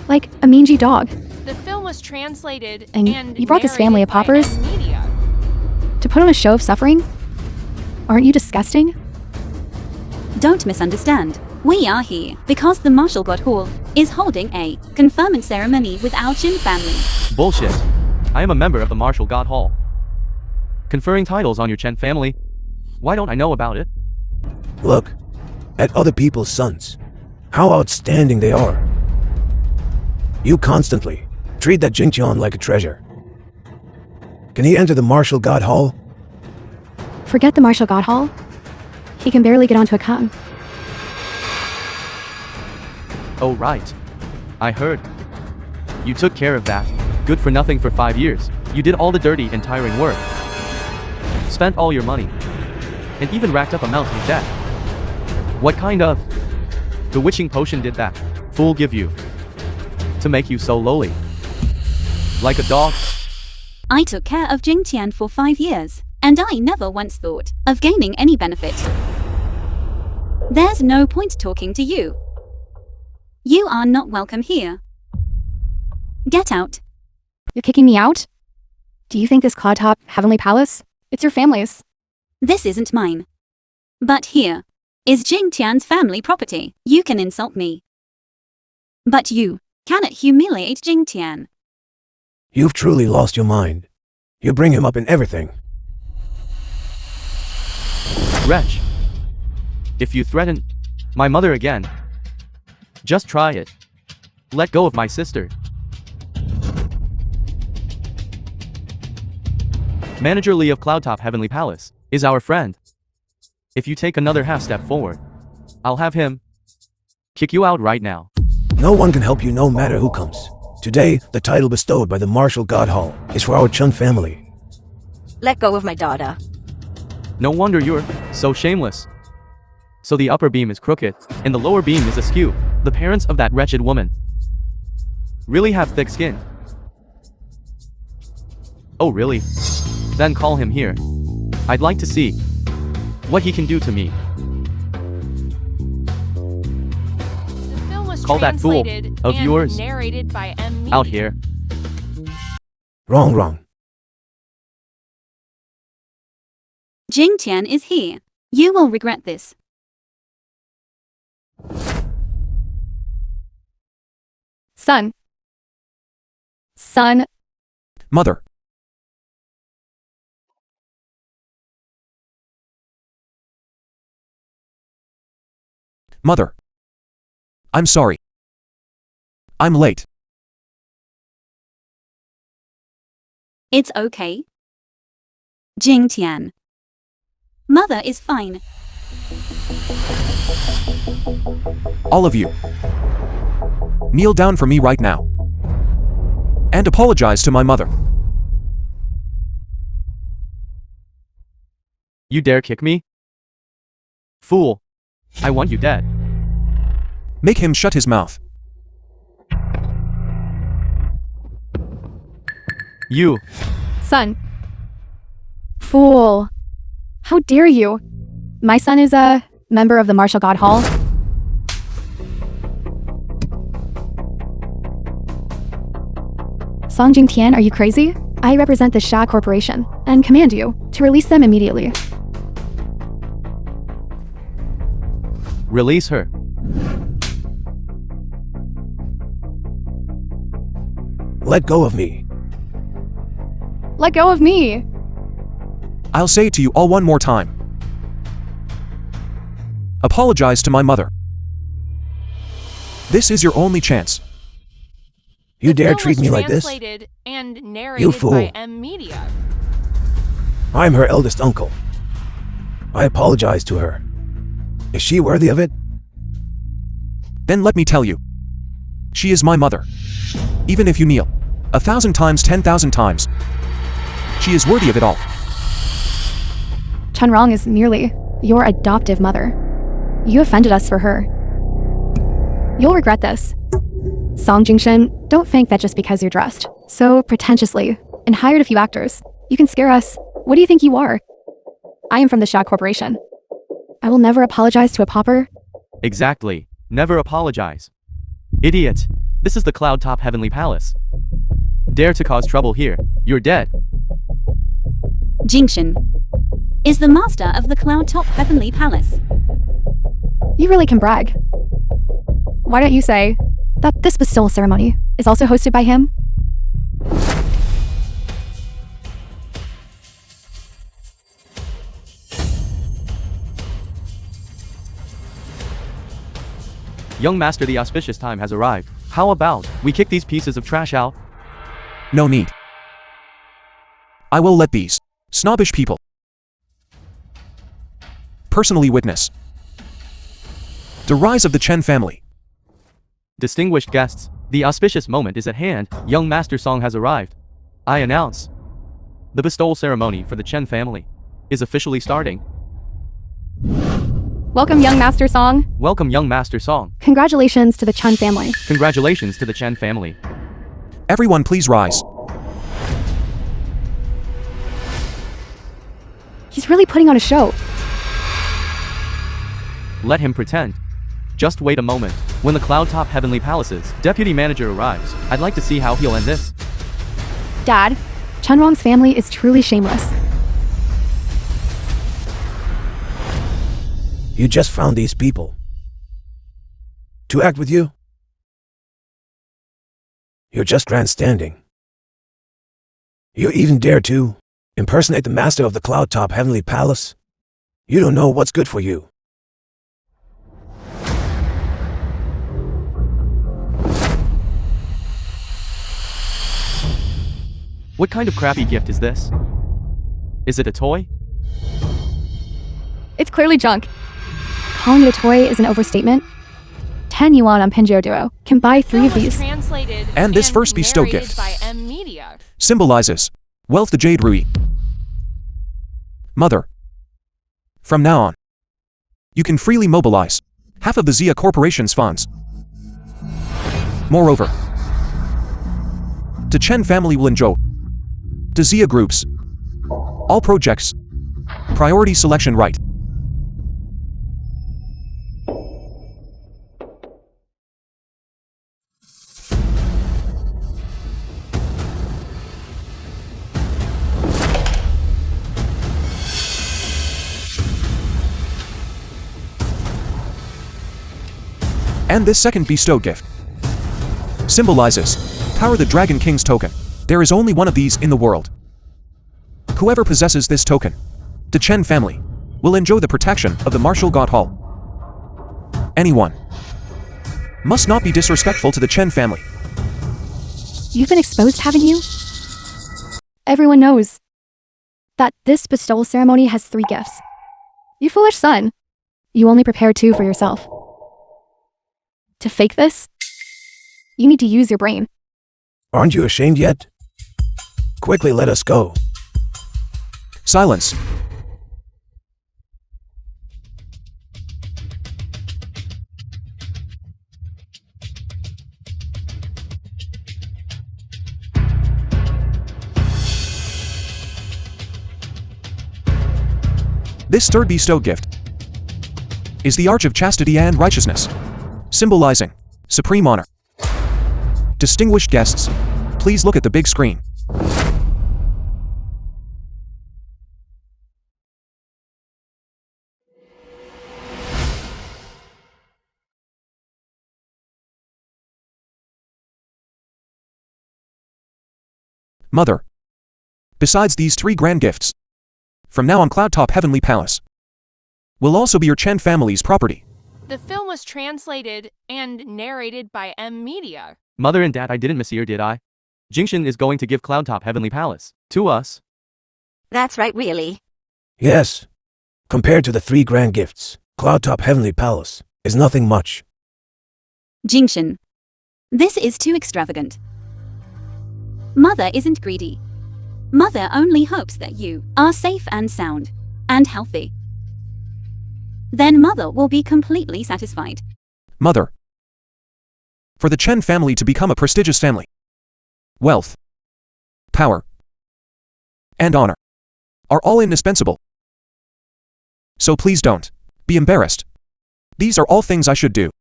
Like a mangy dog. The film was translated And and you brought this family of narrated by paupers? M Media. To put on a show of suffering? Aren't you disgusting? Don't misunderstand. We are here because the Martial God Hall is holding a confirming ceremony with our Chen family. Bullshit. I am a member of the Martial God Hall. Conferring titles on your Chen family? Why don't I know about it? Look at other people's sons. How outstanding they are. You constantly treat that Jing Tian like a treasure. Can he enter the Martial God Hall? Forget the Martial God Hall. He can barely get onto a cotton. Oh right. I heard. You took care of that. Good for nothing for 5 years. You did all the dirty and tiring work. Spent all your money. And even racked up a mountain of debt. What kind of bewitching potion did that fool give you to make you so lowly? Like a dog? I took care of Jing Tian for 5 years, and I never once thought of gaining any benefit. There's no point talking to you. You are not welcome here. Get out. You're kicking me out? Do you think this cloud top heavenly palace? It's your family's. This isn't mine. But here is Jing Tian's family property. You can insult me, but you cannot humiliate Jing Tian. You've truly lost your mind. You bring him up in everything. Wretch. If you threaten my mother again, just try it. Let go of my sister. Manager Lee of Cloudtop Heavenly Palace is our friend. If you take another half step forward, I'll have him kick you out right now. No one can help you no matter who comes. Today, the title bestowed by the Martial God Hall is for our Chen family. Let go of my daughter. No wonder you're so shameless. So the upper beam is crooked, and the lower beam is askew. The parents of that wretched woman really have thick skin. Oh really? Then call him here. I'd like to see what he can do to me. The film was Call that fool translated of and yours narrated by M Media. out here. Wrong, wrong. Jing Tian is here. You will regret this. Son. Son. Mother. Mother. I'm sorry. I'm late. It's okay. Jing Tian. Mother is fine. All of you. Kneel down for me right now. And apologize to my mother. You dare kick me? Fool. I want you dead. Make him shut his mouth. You. Son. Fool. How dare you? My son is a member of the Martial God Hall. Jing Tian, are you crazy? I represent the Sha Corporation and command you to release them immediately. Release her. Let go of me. Let go of me. I'll say it to you all one more time. Apologize to my mother. This is your only chance. You The dare film treat was me like this? translated and You narrated fool. by M Media. I'm her eldest uncle. I apologize to her. Is she worthy of it? Then let me tell you. She is my mother. Even if you kneel 1,000 times, 10,000 times, she is worthy of it all. Chunrong is merely your adoptive mother. You offended us for her. You'll regret this. Song Jingshen, don't think that just because you're dressed so pretentiously and hired a few actors, you can scare us. What do you think you are? I am from the Sha Corporation. I will never apologize to a pauper. Exactly. Never apologize. Idiot. This is the Cloud Top Heavenly Palace. Dare to cause trouble here. You're dead. Jingshan is the master of the Cloud Top Heavenly Palace. You really can brag. Why don't you say that this bestowal ceremony is also hosted by him? Young master, the auspicious time has arrived. How about we kick these pieces of trash out? No need. I will let these snobbish people personally witness the rise of the Chen family. Distinguished guests, the auspicious moment is at hand. Young master Song has arrived. I announce the bestowal ceremony for the Chen family is officially starting. Welcome, young Master Song. Welcome, young master Song. Congratulations to the Chun family. Congratulations to the Chen family. Everyone please rise. He's really putting on a show. Let him pretend. Just wait a moment. When the Cloud Top Heavenly Palace's deputy manager arrives, I'd like to see how he'll end this. Dad, Chunrong's family is truly shameless. You just found these people to act with you? You're just grandstanding. You even dare to impersonate the master of the Cloud Top Heavenly Palace? You don't know what's good for you. What kind of crappy gift is this? Is it a toy? It's clearly junk. Calling it a toy is an overstatement. 10 yuan on Pinjo Duo can buy 3 of Film was these. translated And this first bestow narrated gift by M Media. symbolizes wealth, the Jade Rui. Mother. From now on, you can freely mobilize half of the Zia Corporation's funds. Moreover, the Chen family will enjoy the Zia Group's all projects priority selection right. And this second bestow gift symbolizes Power the Dragon King's token. There is only one of these in the world. Whoever possesses this token, the Chen family, will enjoy the protection of the Martial God Hall. Anyone must not be disrespectful to the Chen family. You've been exposed, haven't you? Everyone knows that this bestowal ceremony has 3 gifts. You foolish son. You only prepared two for yourself. To fake this, you need to use your brain. Aren't you ashamed yet? Quickly let us go. Silence. This third bestowed gift is the Arch of Chastity and Righteousness, symbolizing supreme honor. Distinguished guests, please look at the big screen. Mother, besides these three grand gifts, from now on Cloudtop Heavenly Palace will also be your Chen family's property. The film was translated and narrated by M Media. Mother and Dad, I didn't mishear, did I? Jing Tian is going to give Cloudtop Heavenly Palace to us. That's right, really. Yes. Compared to the 3 grand gifts, Cloudtop Heavenly Palace is nothing much. Jing Tian, this is too extravagant. Mother isn't greedy. Mother only hopes that you are safe and sound and healthy. Then Mother will be completely satisfied. Mother, for the Chen family to become a prestigious family, wealth, power, and honor are all indispensable. So please don't be embarrassed. These are all things I should do.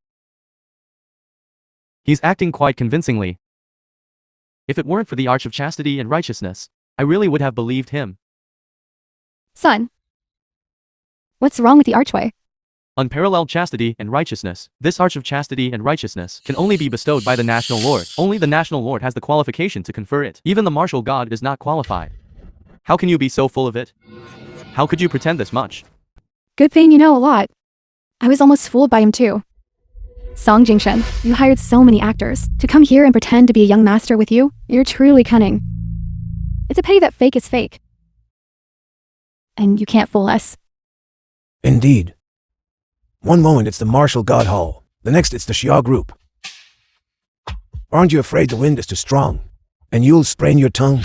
He's acting quite convincingly. If it weren't for the Arch of Chastity and Righteousness, I really would have believed him. Son, what's wrong with the archway? Unparalleled chastity and righteousness. This Arch of Chastity and Righteousness can only be bestowed by the National Lord. Only the National Lord has the qualification to confer it. Even the Martial God is not qualified. How can you be so full of it? How could you pretend this much? Good thing you know a lot. I was almost fooled by him too. Song Jingtian, you hired so many actors to come here and pretend to be a young master with you. You're truly cunning. It's a pity that fake is fake. And you can't fool us. Indeed. One moment it's the Martial God Hall, the next it's the Xia Group. Aren't you afraid the wind is too strong, and you'll sprain your tongue?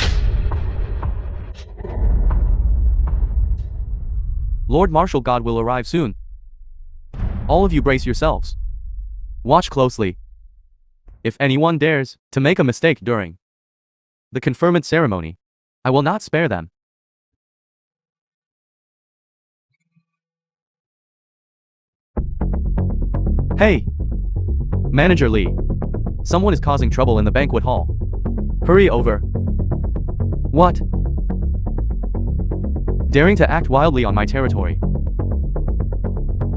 Lord Martial God will arrive soon. All of you brace yourselves. Watch closely. If anyone dares to make a mistake during the conferment ceremony, I will not spare them. Hey! Manager Lee. Someone is causing trouble in the banquet hall. Hurry over. What? Daring to act wildly on my territory.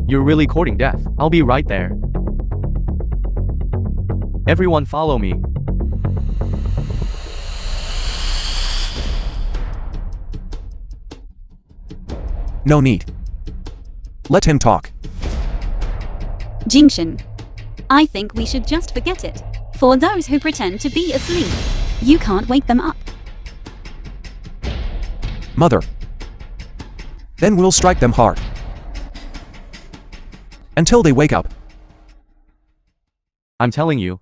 You're really courting death. I'll be right there. Everyone follow me. No need. Let him talk. Jingtian, I think we should just forget it. For those who pretend to be asleep, you can't wake them up. Mother. Then we'll strike them hard. Until they wake up. I'm telling you.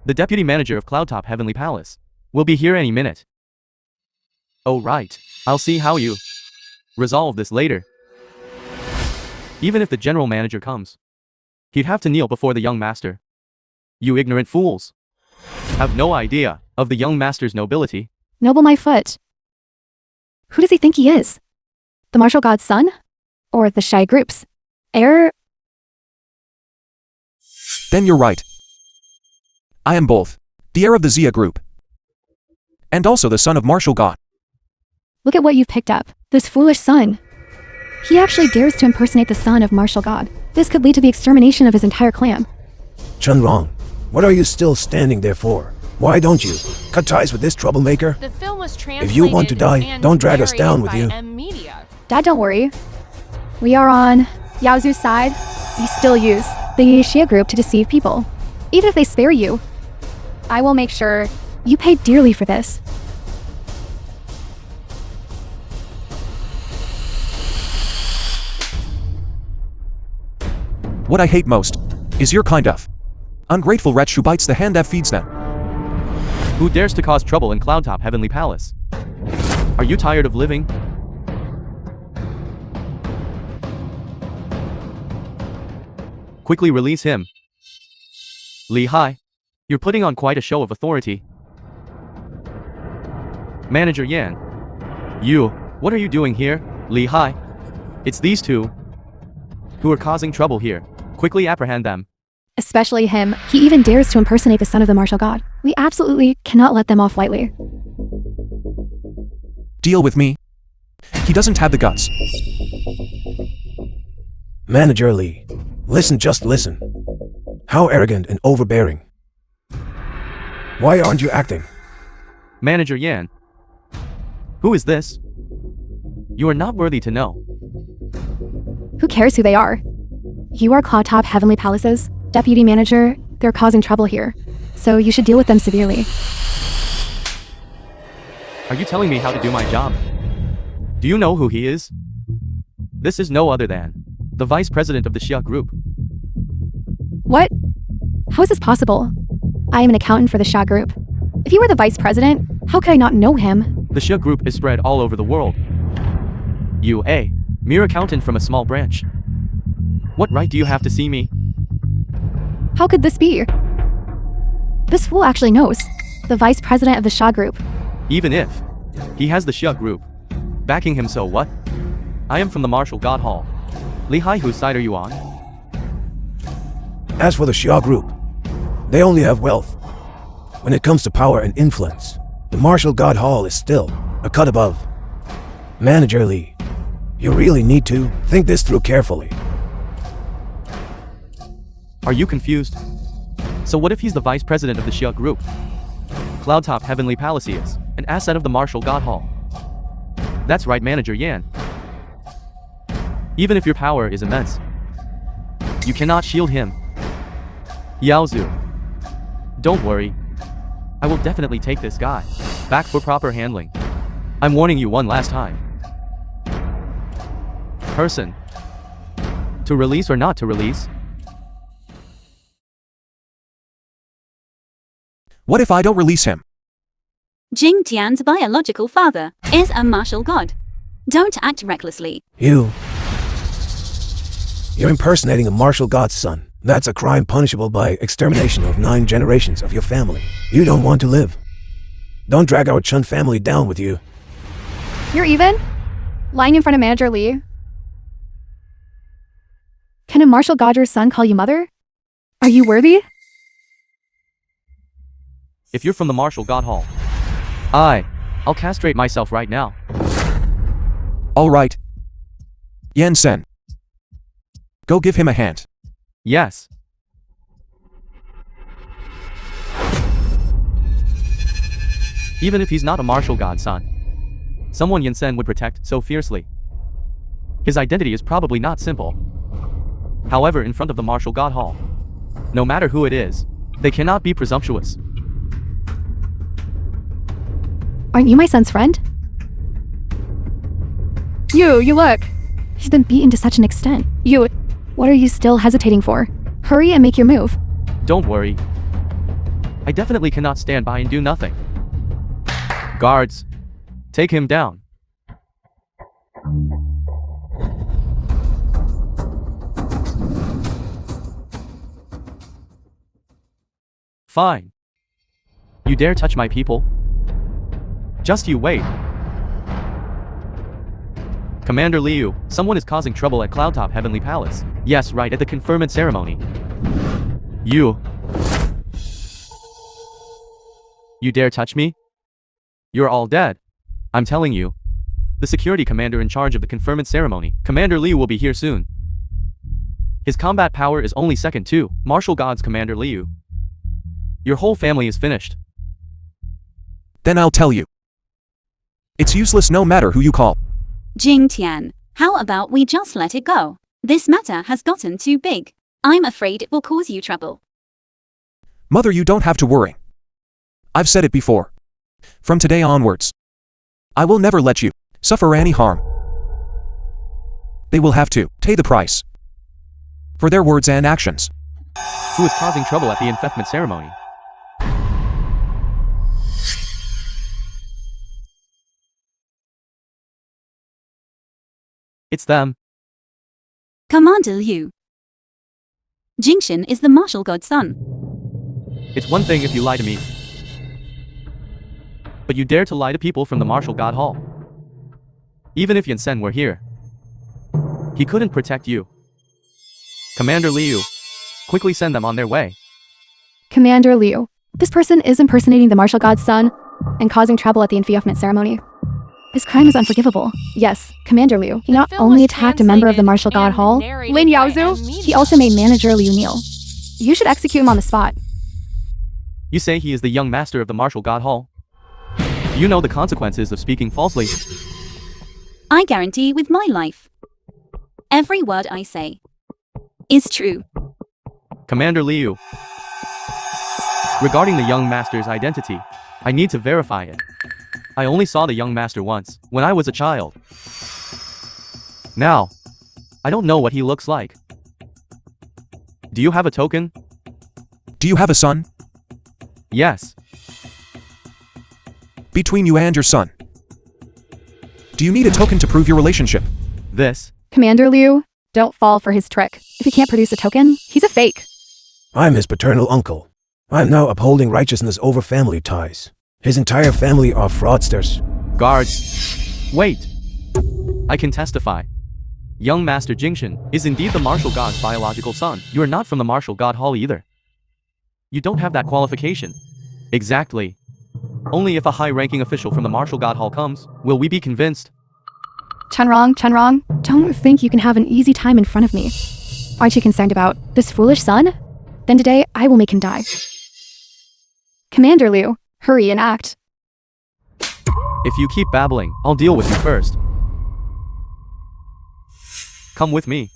The deputy manager of Cloudtop Heavenly Palace will be here any minute. Oh right, I'll see how you resolve this later. Even if the general manager comes, he'd have to kneel before the young master. You ignorant fools have no idea of the young master's nobility. Noble my foot. Who does he think he is? The Martial God's son? Or the Shy Group's heir? Then you're right. I am both the heir of the Xia Group and also the son of Martial God. Look at what you've picked up. This foolish son. He actually dares to impersonate the son of Martial God. This could lead to the extermination of his entire clan. Chunrong, what are you still standing there for? Why don't you cut ties with this troublemaker? The film was translated If you want to die, and don't drag us narrated down with by you. M Media. Dad, don't worry. We are on Yaozu's side. We still use the Xia Group to deceive people. Even if they spare you, I will make sure you pay dearly for this. What I hate most is your kind of ungrateful wretch who bites the hand that feeds them. Who dares to cause trouble in Cloudtop Heavenly Palace? Are you tired of living? Quickly release him. Li Hai, you're putting on quite a show of authority. Manager Yan. You, what are you doing here, Li Hai? It's these two who are causing trouble here. Quickly apprehend them. Especially him. He even dares to impersonate the son of the martial god. We absolutely cannot let them off lightly. Deal with me. He doesn't have the guts. Manager Lee, listen, just listen. How arrogant and overbearing. Why aren't you acting? Manager Yan. Who is this? You are not worthy to know. Who cares who they are? You are Cloudtop Heavenly Palace's deputy manager. They're causing trouble here, so you should deal with them severely. Are you telling me how to do my job? Do you know who he is? This is no other than the vice president of the Xia Group. What? How is this possible? I am an accountant for the Xia Group. If you were the vice president, how could I not know him? The Xia Group is spread all over the world. You, a mere accountant from a small branch. What right do you have to see me? How could this be? This fool actually knows. The vice president of the Xia Group. Even if he has the Xia Group backing him, so what? I am from the Martial God Hall. Li Hai, whose side are you on? As for the Xia Group, they only have wealth. When it comes to power and influence, the Martial God Hall is still a cut above. Manager Lee, you really need to think this through carefully. Are you confused? So what if he's the vice president of the Xia Group? Cloudtop Heavenly Palace is an asset of the Martial God Hall. That's right, Manager Yan. Even if your power is immense, you cannot shield him. Yaozu. Don't worry. I will definitely take this guy back for proper handling. I'm warning you one last time. Person. To release or not to release? What if I don't release him? Jing Tian's biological father is a martial god. Don't act recklessly. You're impersonating a martial god's son. That's a crime punishable by extermination of 9 generations of your family. You don't want to live. Don't drag our Chun family down with you. You're even? Lying in front of Manager Lee? Can a martial god's son call you mother? Are you worthy? If you're from the Martial God Hall, I'll castrate myself right now. All right. Yan Sen. Go give him a hand. Yes. Even if he's not a martial god son, someone Yansen would protect so fiercely. His identity is probably not simple. However, in front of the Martial God Hall, no matter who it is, they cannot be presumptuous. Aren't you my son's friend? You look. He's been beaten to such an extent. What are you still hesitating for? Hurry and make your move. Don't worry. I definitely cannot stand by and do nothing. Guards, take him down. Fine. You dare touch my people? Just you wait. Commander Liu, someone is causing trouble at Cloudtop Heavenly Palace. Yes, right, at the conferment ceremony. You dare touch me? You're all dead. I'm telling you. The security commander in charge of the conferment ceremony, Commander Liu, will be here soon. His combat power is only second to Martial God's Commander Liu. Your whole family is finished. Then I'll tell you. It's useless no matter who you call. Jing Tian, how about we just let it go? This matter has gotten too big. I'm afraid it will cause you trouble. Mother, you don't have to worry. I've said it before. From today onwards, I will never let you suffer any harm. They will have to pay the price. for their words and actions. Who is causing trouble at the enfeoffment ceremony? It's them. Commander Liu. Jing Tian is the martial god's son. It's one thing if you lie to me, but you dare to lie to people from the martial god hall. Even if Yansen were here, he couldn't protect you. Commander Liu, quickly send them on their way. Commander Liu, this person is impersonating the martial god's son and causing trouble at the enfeoffment ceremony. His crime is unforgivable. Yes, Commander Liu. He not film only was attacked a member of the martial god and hall, narrated Lin by Yaozu, M. he also made manager Liu kneel. You should execute him on the spot. You say he is the young master of the martial god hall. Do you know the consequences of speaking falsely? I guarantee with my life. Every word I say is true. Commander Liu, regarding the young master's identity, I need to verify it. I only saw the young master once, when I was a child. Now, I don't know what he looks like. Do you have a token? Do you have a son? Yes. Between you and your son. Do you need a token to prove your relationship? This. Commander Liu, don't fall for his trick. If he can't produce a token, he's a fake. I'm his paternal uncle. I'm now upholding righteousness over family ties. His entire family are fraudsters. Guards. Wait. I can testify. Young Master Jing Tian is indeed the martial god's biological son. You are not from the martial god hall either. You don't have that qualification. Exactly. Only if a high-ranking official from the martial god hall comes, will we be convinced. Chenrong, don't think you can have an easy time in front of me. Aren't you concerned about this foolish son? Then today, I will make him die. Commander Liu, hurry and act. If you keep babbling, I'll deal with you first. Come with me.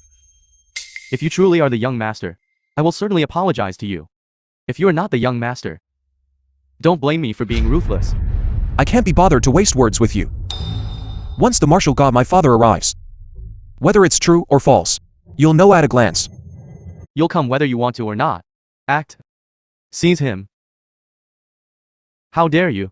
If you truly are the young master, I will certainly apologize to you. If you are not the young master, don't blame me for being ruthless. I can't be bothered to waste words with you. Once the martial god my father arrives, whether it's true or false, you'll know at a glance. You'll come whether you want to or not. Act. Seize him. How dare you?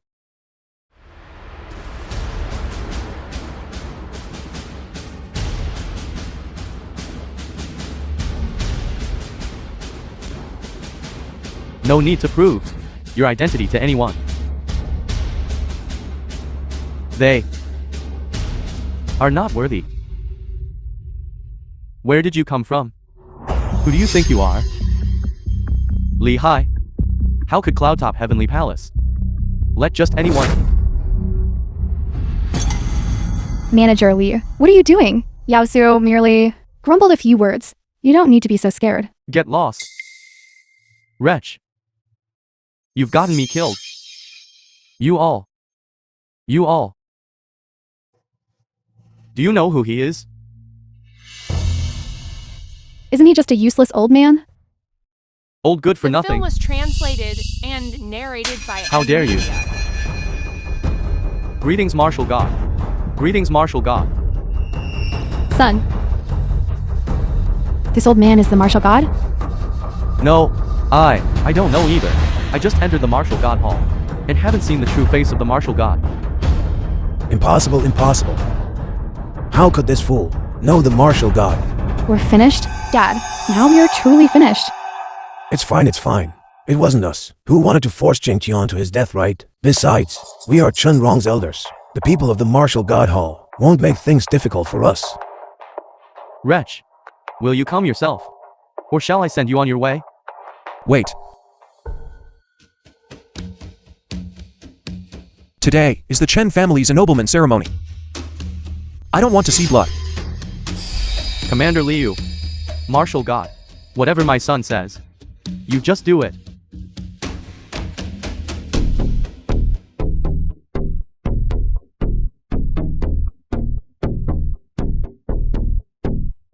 No need to prove your identity to anyone. They are not worthy. Where did you come from? Who do you think you are? Li Hai? How could Cloudtop Heavenly Palace let just anyone? Manager Li, what are you doing? Yaosu merely grumbled a few words. You don't need to be so scared. Get lost. Wretch. You've gotten me killed. You all. You all. Do you know who he is? Isn't he just a useless old man? Old good for The nothing. film was translated and narrated by How dare you? Media. Greetings, Martial God. Greetings, Martial God. Son. This old man is the martial god? No, I don't know either. I just entered the Martial God Hall and haven't seen the true face of the Martial God. Impossible, impossible. How could this fool know the martial god? We're finished? Dad, now we are truly finished. It's fine, it's fine. It wasn't us who wanted to force Jing Tian to his death, right? Besides, we are Chenrong's elders. The people of the martial god hall won't make things difficult for us. Wretch, will you come yourself? Or shall I send you on your way? Wait. Today is the Chen family's ennoblement ceremony. I don't want to see blood. Commander Liu, Martial God, whatever my son says, you just do it.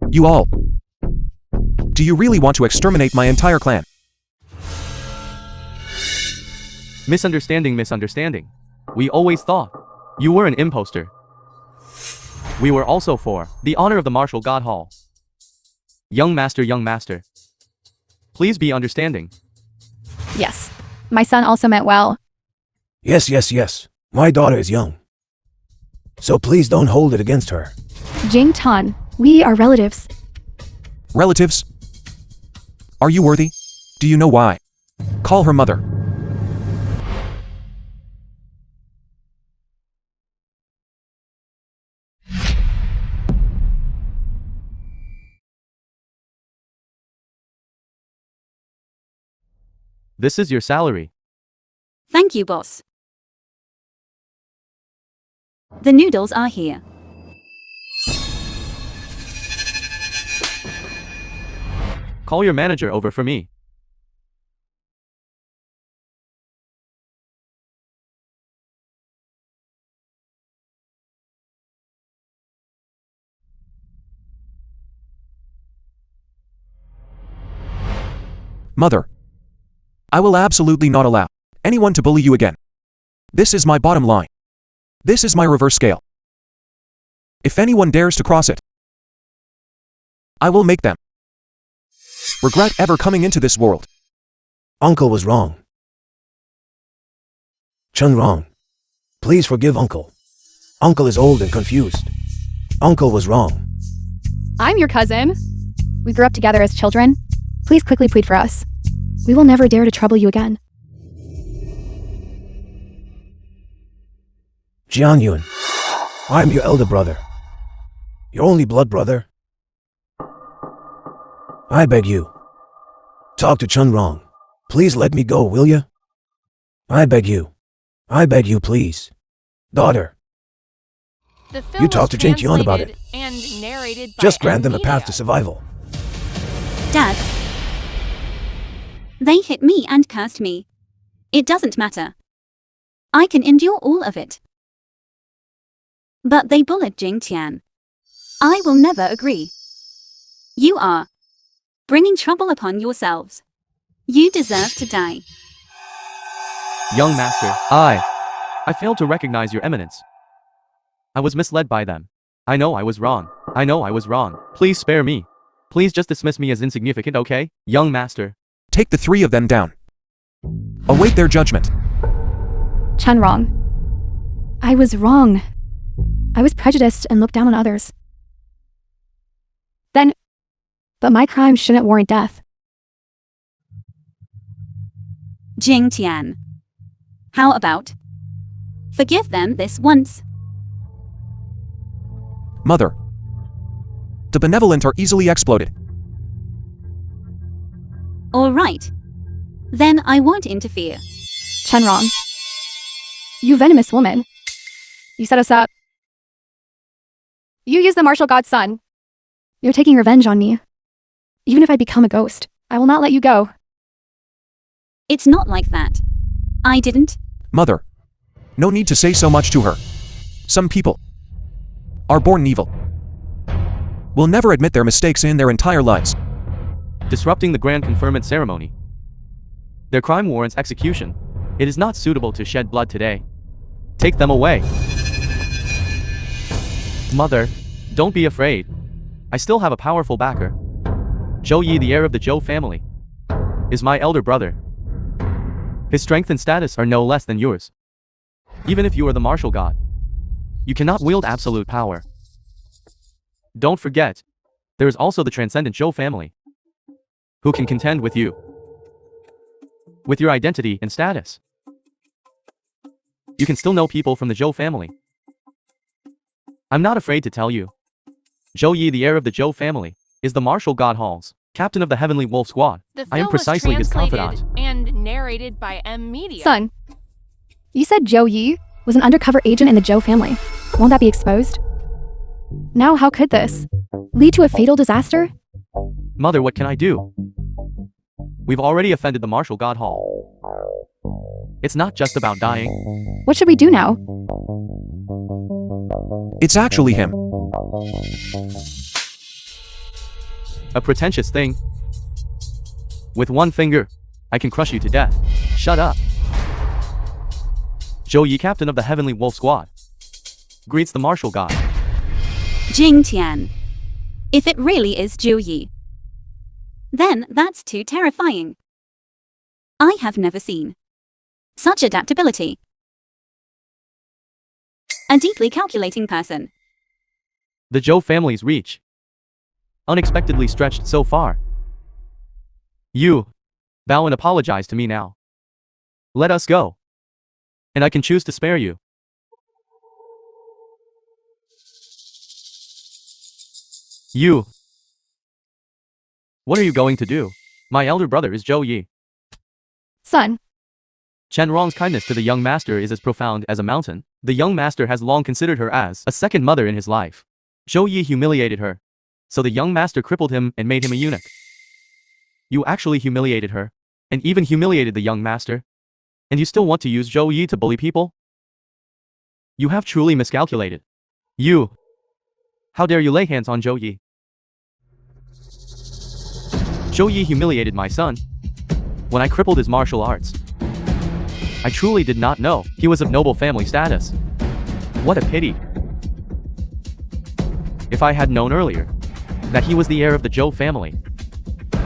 You all. Do you really want to exterminate my entire clan? Misunderstanding. We always thought you were an imposter. We were also for the honor of the Martial God Hall. Young master. Please be understanding. Yes. My son also meant well. Yes. My daughter is young. So please don't hold it against her. Jing Tian, we are relatives. Relatives? Are you worthy? Do you know why? Call her mother. This is your salary. Thank you, boss. The noodles are here. Call your manager over for me. Mother. I will absolutely not allow anyone to bully you again. This is my bottom line. This is my reverse scale. If anyone dares to cross it, I will make them regret ever coming into this world. Uncle was wrong. Chun wrong. Please forgive Uncle. Uncle is old and confused. Uncle was wrong. I'm your cousin. We grew up together as children. Please quickly plead for us. We will never dare to trouble you again. Jian Yun, I'm your elder brother. Your only blood brother. I beg you. Talk to Chun Rong. Please let me go, will you? I beg you. I beg you, please. Daughter. The film You talk was to Jing Tian about translated it. And narrated by Just grant them a path media. to survival. Dad. They hit me and cursed me. It doesn't matter. I can endure all of it. But they bullied Jing Tian. I will never agree. You are bringing trouble upon yourselves. You deserve to die. Young master, I failed to recognize your eminence. I was misled by them. I know I was wrong. Please spare me. Please just dismiss me as insignificant, okay? Young master. Take the three of them down. Await their judgment. Chun Rong. I was wrong. I was prejudiced and looked down on others. But my crime shouldn't warrant death. Jing Tian. How about forgive them this once? Mother. The benevolent are easily exploited. All right. Then I won't interfere. Chun Rong. You venomous woman. You set us up. You used the martial god's son. You're taking revenge on me. Even if I become a ghost, I will not let you go. It's not like that. I didn't. Mother. No need to say so much to her. Some people are born evil. Will never admit their mistakes in their entire lives. Disrupting the grand conferment ceremony. Their crime warrants execution. It is not suitable to shed blood today. Take them away. Mother, don't be afraid. I still have a powerful backer. Zhou Yi, the heir of the Zhou family, is my elder brother. His strength and status are no less than yours. Even if you are the martial god, you cannot wield absolute power. Don't forget, there is also the transcendent Zhou family, who can contend with you, with your identity and status. You can still know people from the Zhou family. I'm not afraid to tell you. Zhou Yi, the heir of the Zhou family, is the martial god Hall's captain of the Heavenly Wolf Squad. The I am film was precisely his translated confidant. and narrated by media. Son, you said Zhou Yi was an undercover agent in the Zhou family. Won't that be exposed? Now how could this lead to a fatal disaster? Mother, what can I do? We've already offended the martial god Hall. It's not just about dying. What should we do now? It's actually him. A pretentious thing. With one finger, I can crush you to death. Shut up. Zhou Yi, captain of the Heavenly Wolf Squad, greets the martial god. Jing Tian. If it really is Zhou Yi, Then that's too terrifying. I have never seen such adaptability. A deeply calculating person. The Joe family's reach unexpectedly stretched so far. You bow and apologize to me now. Let us go. And I can choose to spare you. You. What are you going to do? My elder brother is Zhou Yi. Son, Chen Rong's kindness to the young master is as profound as a mountain. The young master has long considered her as a second mother in his life. Zhou Yi humiliated her, so the young master crippled him and made him a eunuch. You actually humiliated her, and even humiliated the young master. And you still want to use Zhou Yi to bully people? You have truly miscalculated. You. How dare you lay hands on Zhou Yi? Zhou Yi humiliated my son when I crippled his martial arts. I truly did not know he was of noble family status. What a pity. If I had known earlier that he was the heir of the Zhou family,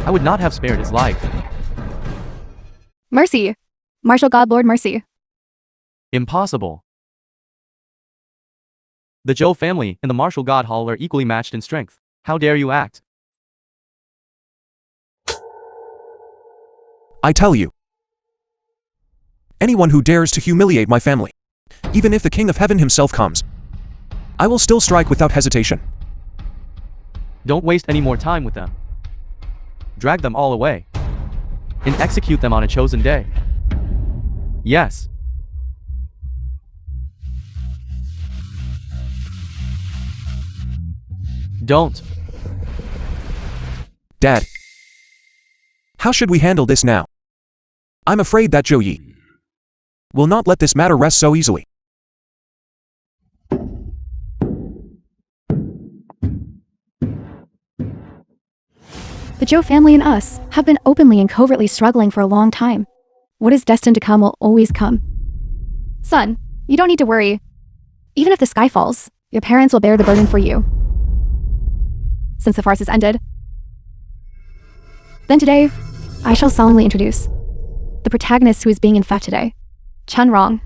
I would not have spared his life. mercy. Martial God Lord mercy. Impossible. The Zhou family and the Martial God Hall are equally matched in strength. How dare you act? I tell you. Anyone who dares to humiliate my family, even if the King of Heaven himself comes, I will still strike without hesitation. Don't waste any more time with them. Drag them all away and execute them on a chosen day. Yes. Don't. Dad. How should we handle this now? I'm afraid that Zhou Yi will not let this matter rest so easily. The Joe family and us have been openly and covertly struggling for a long time. What is destined to come will always come. Son, you don't need to worry. Even if the sky falls, your parents will bear the burden for you. Since the farce has ended. Then today, I shall solemnly introduce the protagonist who is being in theft today, Chen Rong.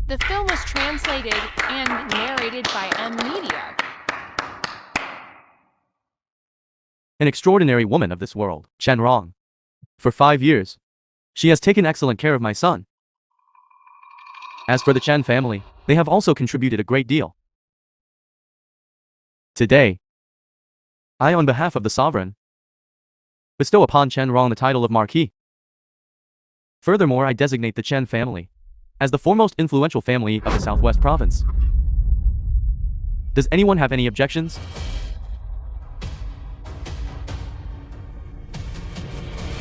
The film was translated and narrated by Media. An extraordinary woman of this world, Chen Rong. For 5 years, she has taken excellent care of my son. As for the Chen family, they have also contributed a great deal. Today, I, on behalf of the sovereign, bestow upon Chen Rong the title of Marquis. Furthermore, I designate the Chen family as the foremost influential family of the Southwest Province. Does anyone have any objections?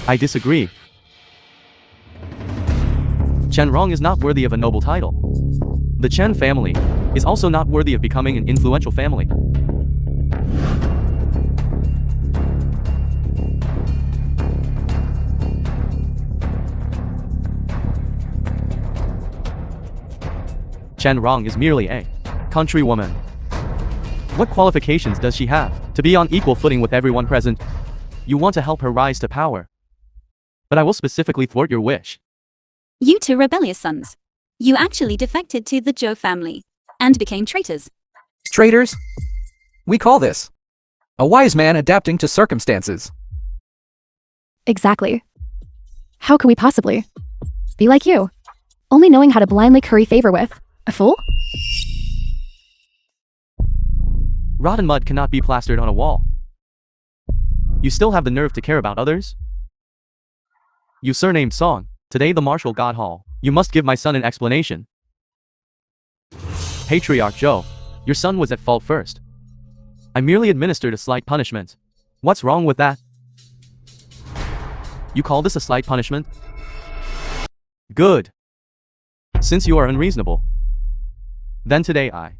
I disagree. Chen Rong is not worthy of a noble title. The Chen family is also not worthy of becoming an influential family. Chen Rong is merely a countrywoman. What qualifications does she have to be on equal footing with everyone present? You want to help her rise to power, but I will specifically thwart your wish. You two rebellious sons. You actually defected to the Joe family and became traitors. Traitors? We call this a wise man adapting to circumstances. Exactly. How could we possibly be like you? Only knowing how to blindly curry favor with a fool? Rotten mud cannot be plastered on a wall. You still have the nerve to care about others? You surnamed Song, today the Martial God Hall. You must give my son an explanation. Patriarch Joe, your son was at fault first. I merely administered a slight punishment. What's wrong with that? You call this a slight punishment? Good. Since you are unreasonable, then today I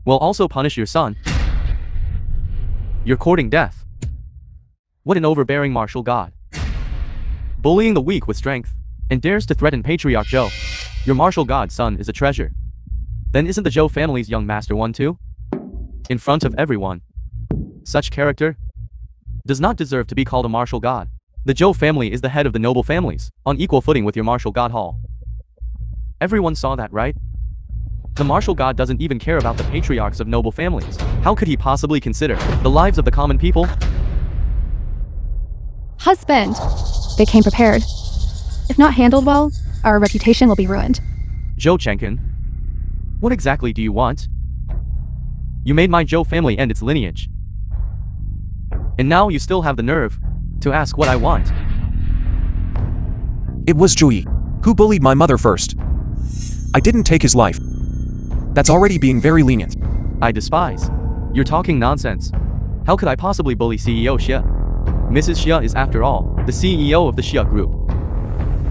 will also punish your son. You're courting death. What an overbearing martial god. Bullying the weak with strength, and dares to threaten Patriarch Joe. Your martial god son is a treasure. Then isn't the Joe family's young master one too? In front of everyone. Such character? does not deserve to be called a martial god. The Joe family is the head of the noble families, on equal footing with your martial god hall. Everyone saw that, right? The martial god doesn't even care about the patriarchs of noble families. How could he possibly consider the lives of the common people? Husband! They came prepared. If not handled well, our reputation will be ruined. Joe Chenkin, what exactly do you want? You made my Joe family end its lineage. And now you still have the nerve to ask what I want. It was Joey who bullied my mother first. I didn't take his life. That's already being very lenient. I despise. You're talking nonsense. How could I possibly bully CEO Xia? Mrs. Xia is, after all, the CEO of the Xia Group.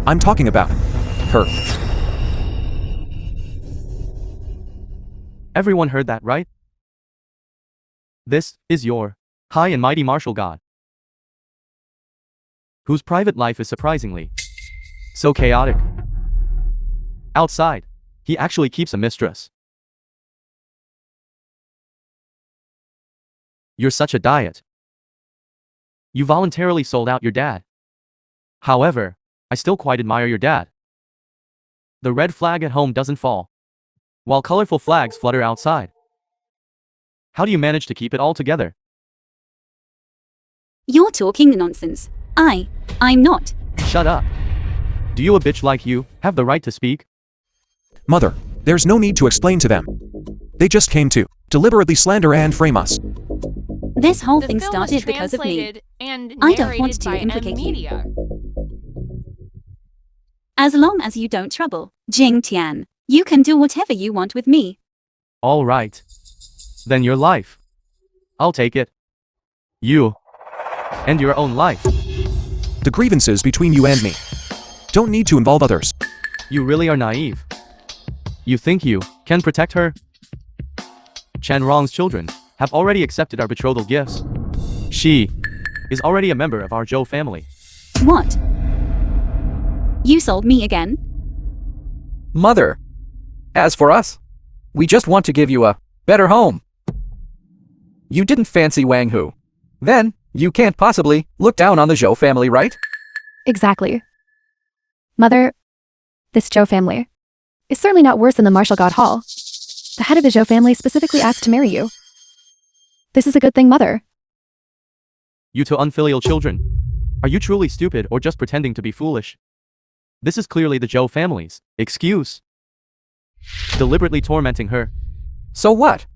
I'm talking about her. Everyone heard that, right? This is your high and mighty martial god, whose private life is surprisingly so chaotic. Outside, he actually keeps a mistress. You're such a diet. You voluntarily sold out your dad. However, I still quite admire your dad. The red flag at home doesn't fall, while colorful flags flutter outside. How do you manage to keep it all together? You're talking nonsense. I'm not. Shut up. Do you, a bitch like you, have the right to speak? Mother, there's no need to explain to them. They just came to deliberately slander and frame us. This whole The thing film was started because of me. translated and I don't want narrated to by implicate you. media. As long as you don't trouble Jing Tian, you can do whatever you want with me. All right. Then your life. I'll take it. You. And your own life. The grievances between you and me don't need to involve others. You really are naive. You think you can protect her? Chan Rong's children have already accepted our betrothal gifts. She is already a member of our Zhou family. What? You sold me again? Mother, as for us, we just want to give you a better home. You didn't fancy Wang Hu. Then, you can't possibly look down on the Zhou family, right? Exactly. Mother, this Zhou family is certainly not worse than the martial god hall. The head of the Zhou family specifically asked to marry you. This is a good thing, Mother. You two unfilial children. Are you truly stupid or just pretending to be foolish? This is clearly the Zhou family's excuse. Deliberately tormenting her. So what?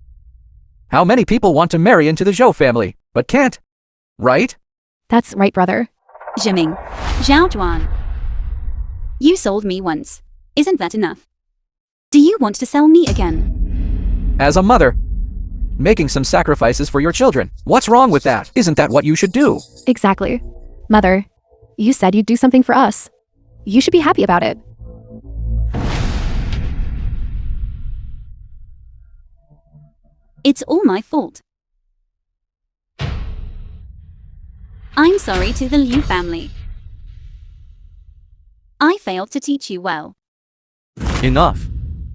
How many people want to marry into the Zhou family, but can't? Right? That's right, brother. Zhiming. Zhao Juan. You sold me once. Isn't that enough? Do you want to sell me again? As a mother, making some sacrifices for your children. What's wrong with that? Isn't that what you should do? Exactly. Mother, you said you'd do something for us. You should be happy about it. It's all my fault. I'm sorry to the Liu family. I failed to teach you well. Enough.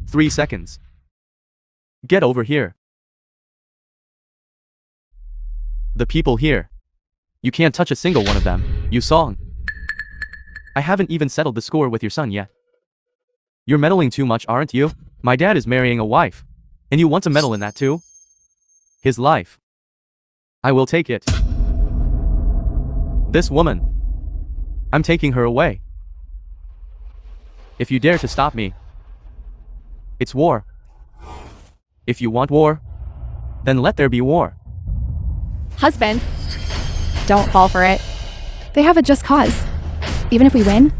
3 seconds. Get over here. The people here. You can't touch a single one of them, Yu Song. I haven't even settled the score with your son yet. You're meddling too much, aren't you? My dad is marrying a wife. And you want to meddle in that too? His life. I will take it. This woman. I'm taking her away. If you dare to stop me, it's war. If you want war, then let there be war. Husband, don't fall for it. They have a just cause. Even if we win,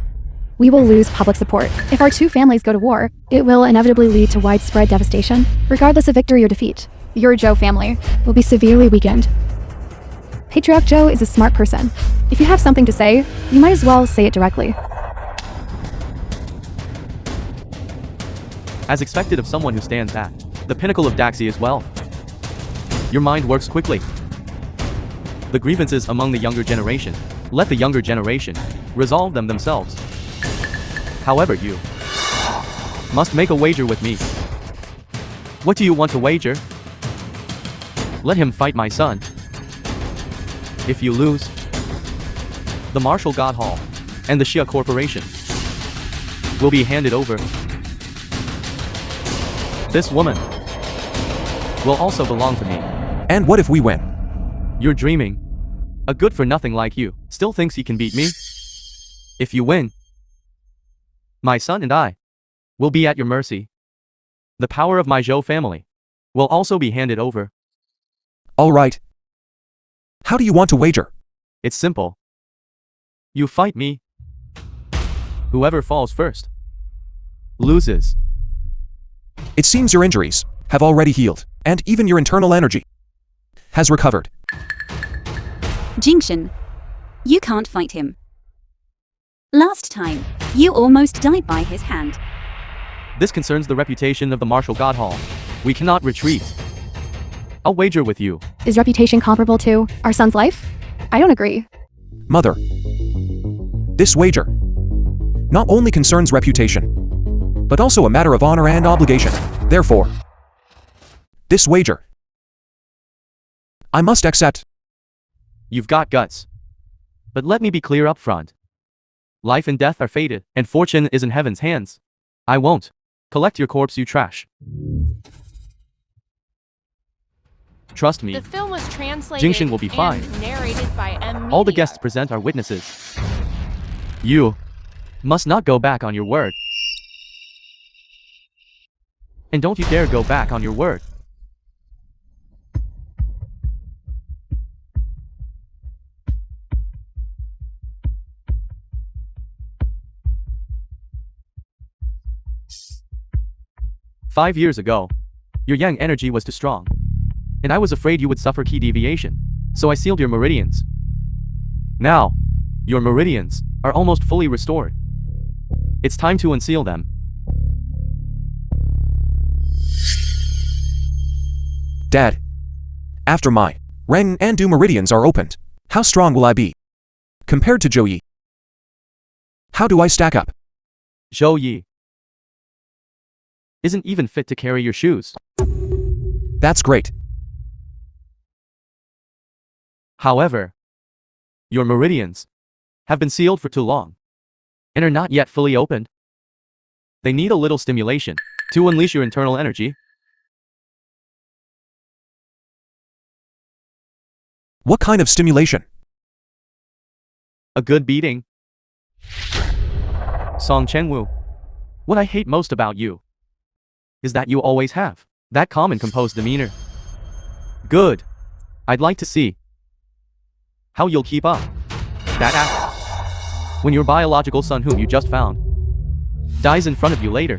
we will lose public support. If our two families go to war, it will inevitably lead to widespread devastation. Regardless of victory or defeat, your Joe family will be severely weakened. Patriarch Joe is a smart person. If you have something to say, you might as well say it directly. As expected of someone who stands at the pinnacle of Daxia's wealth, your mind works quickly. The grievances among the younger generation, let the younger generation resolve them themselves. However, you must make a wager with me. What do you want to wager? Let him fight my son. If you lose, the Martial God Hall and the Shia Corporation will be handed over. This woman will also belong to me. And what if we win? You're dreaming. A good-for-nothing like you still thinks he can beat me? If you win, my son and I will be at your mercy. The power of my Zhou family will also be handed over. All right. How do you want to wager? It's simple. You fight me. Whoever falls first loses. It seems your injuries have already healed, and even your internal energy has recovered. Jing Tian, you can't fight him. Last time, you almost died by his hand. This concerns the reputation of the Martial God Hall. We cannot retreat. I'll wager with you. Is reputation comparable to our son's life? I don't agree. Mother, this wager not only concerns reputation, but also a matter of honor and obligation. Therefore, this wager I must accept. You've got guts. But let me be clear up front. Life and death are fated, and fortune is in heaven's hands. I won't collect your corpse, you trash. Trust me. The film was translated Jing Tian will be fine. and narrated by M. All the guests present are witnesses. You must not go back on your word. And don't you dare go back on your word. Five years ago, your yang energy was too strong, and I was afraid you would suffer key deviation, so I sealed your meridians. Now, your meridians are almost fully restored. It's time to unseal them. Dad, after my Ren and Du meridians are opened, how strong will I be compared to Zhou Yi? How do I stack up? Zhou Yi isn't even fit to carry your shoes. That's great. However, your meridians have been sealed for too long and are not yet fully opened. They need a little stimulation to unleash your internal energy. What kind of stimulation? A good beating. Song Chengwu, what I hate most about you is that you always have that calm and composed demeanor. Good. I'd like to see how you'll keep up that act when your biological son, whom you just found, dies in front of you later.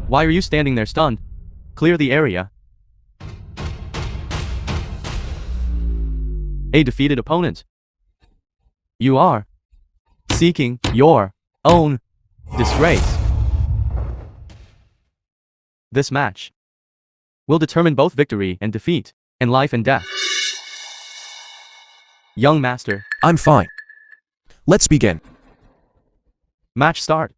Why are you standing there stunned? Clear the area. A defeated opponent. You are seeking your own disgrace. This match will determine both victory and defeat, and life and death. Young master. I'm fine. Let's begin. Match start.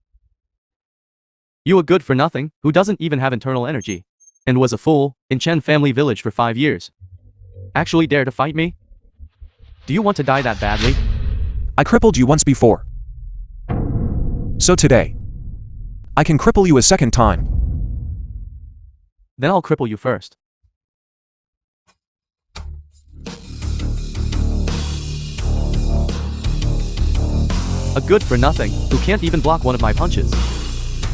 You a good for nothing, who doesn't even have internal energy, and was a fool in Chen family village for 5 years. Actually dare to fight me? Do you want to die that badly? I crippled you once before. So today, I can cripple you a second time. Then I'll cripple you first. A good for nothing, who can't even block one of my punches,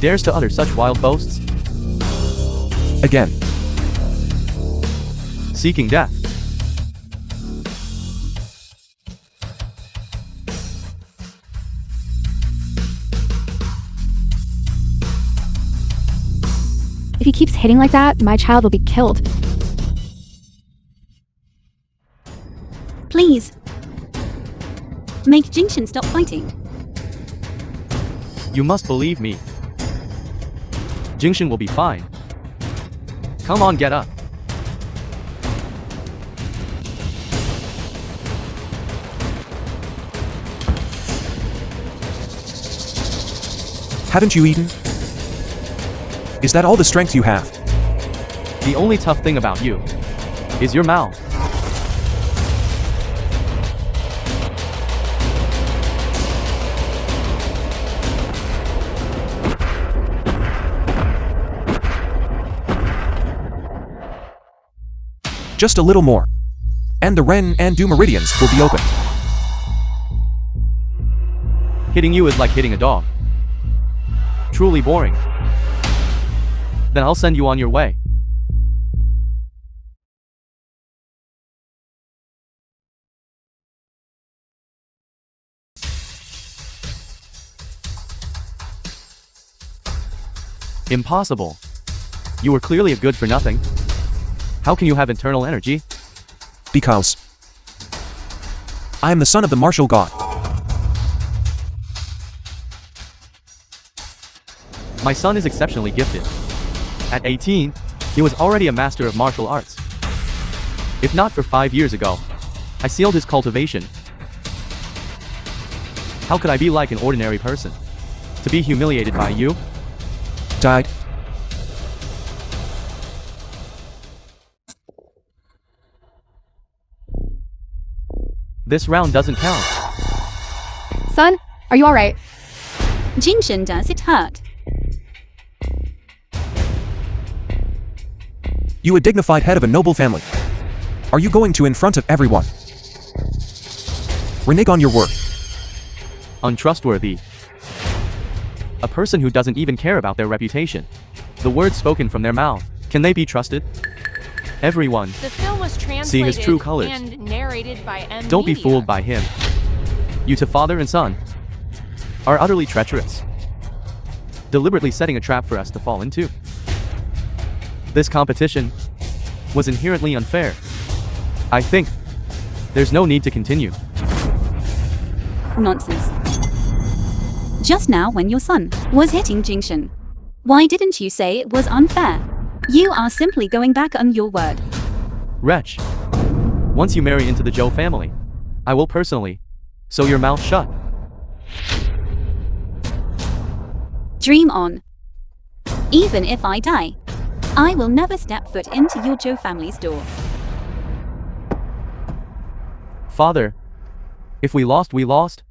dares to utter such wild boasts? Again. Seeking death. If he keeps hitting like that, my child will be killed. Please. Make Jing Tian stop fighting. You must believe me. Jing Tian will be fine. Come on, get up. Haven't you eaten? Is that all the strength you have? The only tough thing about you is your mouth. Just a little more. And the Ren and Du meridians will be opened. Hitting you is like hitting a dog. Truly boring. Then I'll send you on your way. Impossible. You were clearly a good for nothing. How can you have internal energy? Because I am the son of the martial god. My son is exceptionally gifted. At 18, he was already a master of martial arts. If not for 5 years ago, I sealed his cultivation. How could I be like an ordinary person? To be humiliated by you? Died. This round doesn't count. Son, are you alright? Jing Tian, does it hurt? You a dignified head of a noble family. Are you going to in front of everyone renege on your word? Untrustworthy. A person who doesn't even care about their reputation. The words spoken from their mouth, can they be trusted? Everyone, The film was seeing his translated true colors. and narrated by M. Don't be Media. fooled by him. You to father and son are utterly treacherous, deliberately setting a trap for us to fall into. This competition was inherently unfair. I think there's no need to continue. Nonsense. Just now when your son was hitting Jing Tian, why didn't you say it was unfair? You are simply going back on your word. Wretch. Once you marry into the Joe family, I will personally sew your mouth shut. Dream on. Even if I die, I will never step foot into your Joe family's door. Father, if we lost, we lost.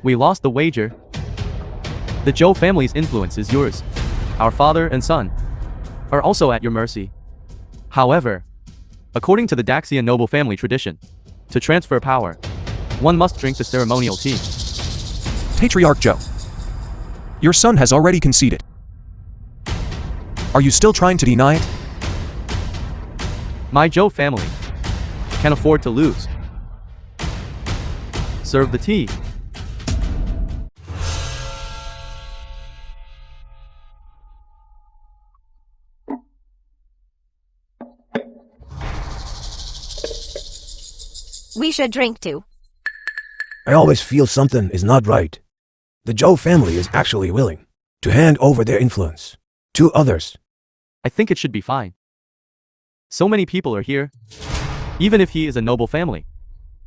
We lost the wager. The Joe family's influence is yours. Our father and son are also at your mercy. However, according to the Daxian noble family tradition, to transfer power, one must drink the ceremonial tea. Patriarch Joe, your son has already conceded. Are you still trying to deny it? My Joe family can afford to lose. Serve the tea. We should drink too. I always feel something is not right. The Joe family is actually willing to hand over their influence to others. I think it should be fine. So many people are here. Even if he is a noble family,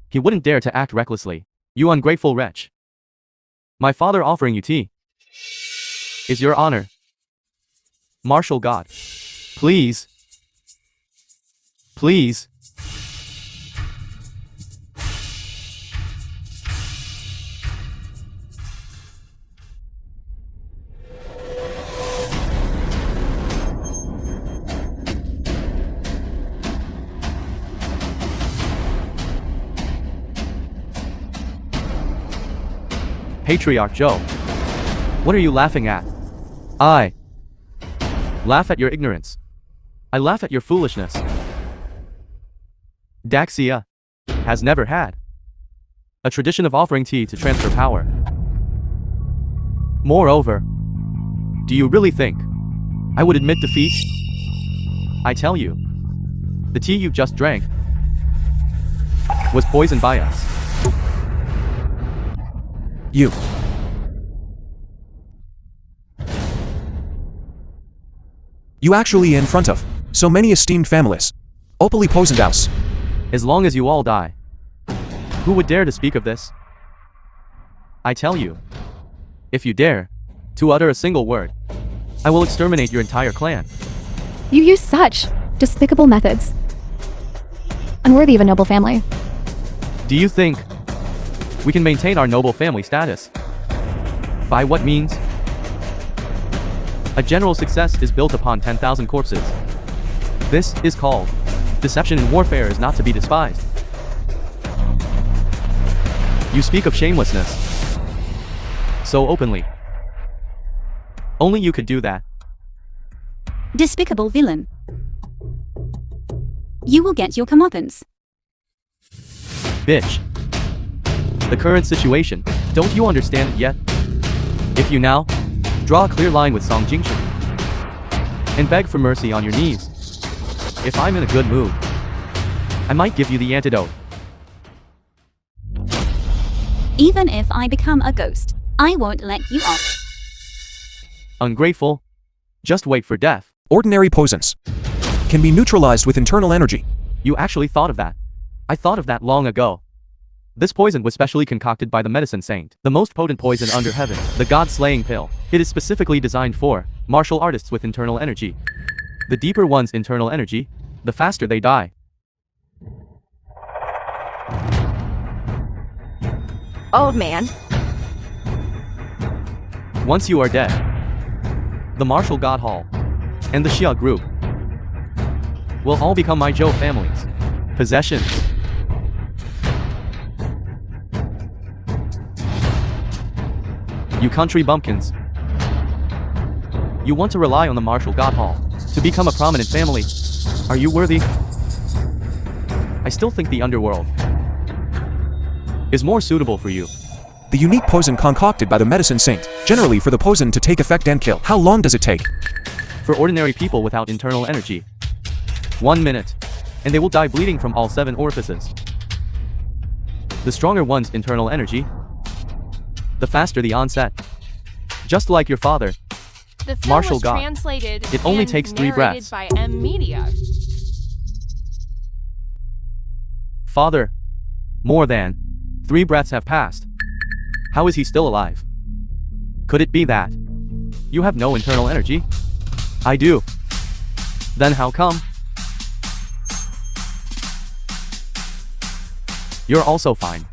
he wouldn't dare to act recklessly. You ungrateful wretch. My father offering you tea is your honor. Martial God. Please. Please. Patriarch Joe. What are you laughing at? I laugh at your ignorance. I laugh at your foolishness. Daxia has never had a tradition of offering tea to transfer power. Moreover, do you really think I would admit defeat? I tell you, the tea you just drank was poisoned by us. You actually in front of so many esteemed families opally poisoned us. As long as you all die, who would dare to speak of this? I tell you, if you dare to utter a single word, I will exterminate your entire clan. You use such despicable methods. Unworthy of a noble family. Do you think we can maintain our noble family status? By what means? A general success is built upon 10,000 corpses. This is called deception in warfare is not to be despised. You speak of shamelessness so openly. Only you could do that. Despicable villain. You will get your comeuppance. Bitch. The current situation, don't you understand it yet? If you now draw a clear line with Song Jingtian and beg for mercy on your knees, if I'm in a good mood, I might give you the antidote. Even if I become a ghost, I won't let you off. Ungrateful. Just wait for death. Ordinary poisons can be neutralized with internal energy. You actually thought of that. I thought of that long ago. This poison was specially concocted by the medicine saint, the most potent poison under heaven, the god-slaying pill. It is specifically designed for martial artists with internal energy. The deeper one's internal energy, the faster they die. Old man. Once you are dead, the Martial God Hall and the Xia group will all become my Joe family's possessions. You country bumpkins. You want to rely on the Martial God Hall to become a prominent family. Are you worthy? I still think the underworld is more suitable for you. The unique poison concocted by the medicine saint, generally for the poison to take effect and kill. How long does it take? For ordinary people without internal energy, 1 minute, and they will die bleeding from all 7 orifices. The stronger one's internal energy, the faster the onset. Just like your father, The film Martial was God. translated It only and takes 3 narrated breaths. by M Media. Father, more than 3 breaths have passed. How is he still alive? Could it be that you have no internal energy? I do. Then how come? You're also fine.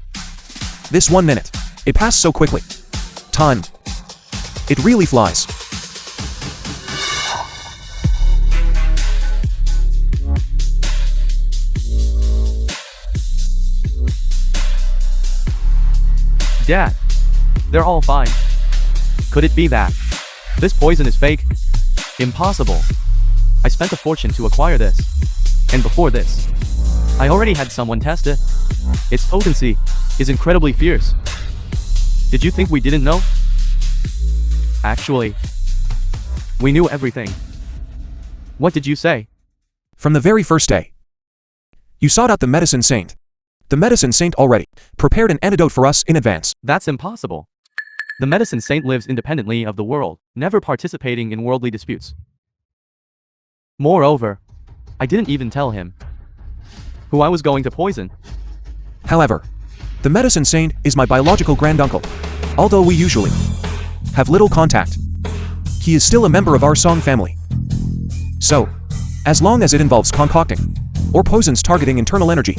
This 1 minute. It passed so quickly. Time. It really flies. Dad, they're all fine. Could it be that this poison is fake? Impossible. I spent a fortune to acquire this. And before this, I already had someone test it. Its potency is incredibly fierce. Did you think we didn't know? Actually, we knew everything. What did you say? From the very first day, you sought out the medicine saint. The medicine saint already prepared an antidote for us in advance. That's impossible. The medicine saint lives independently of the world, never participating in worldly disputes. Moreover, I didn't even tell him who I was going to poison. However, the medicine saint is my biological granduncle. Although we usually have little contact, he is still a member of our Song family. So, as long as it involves concocting or poisons targeting internal energy,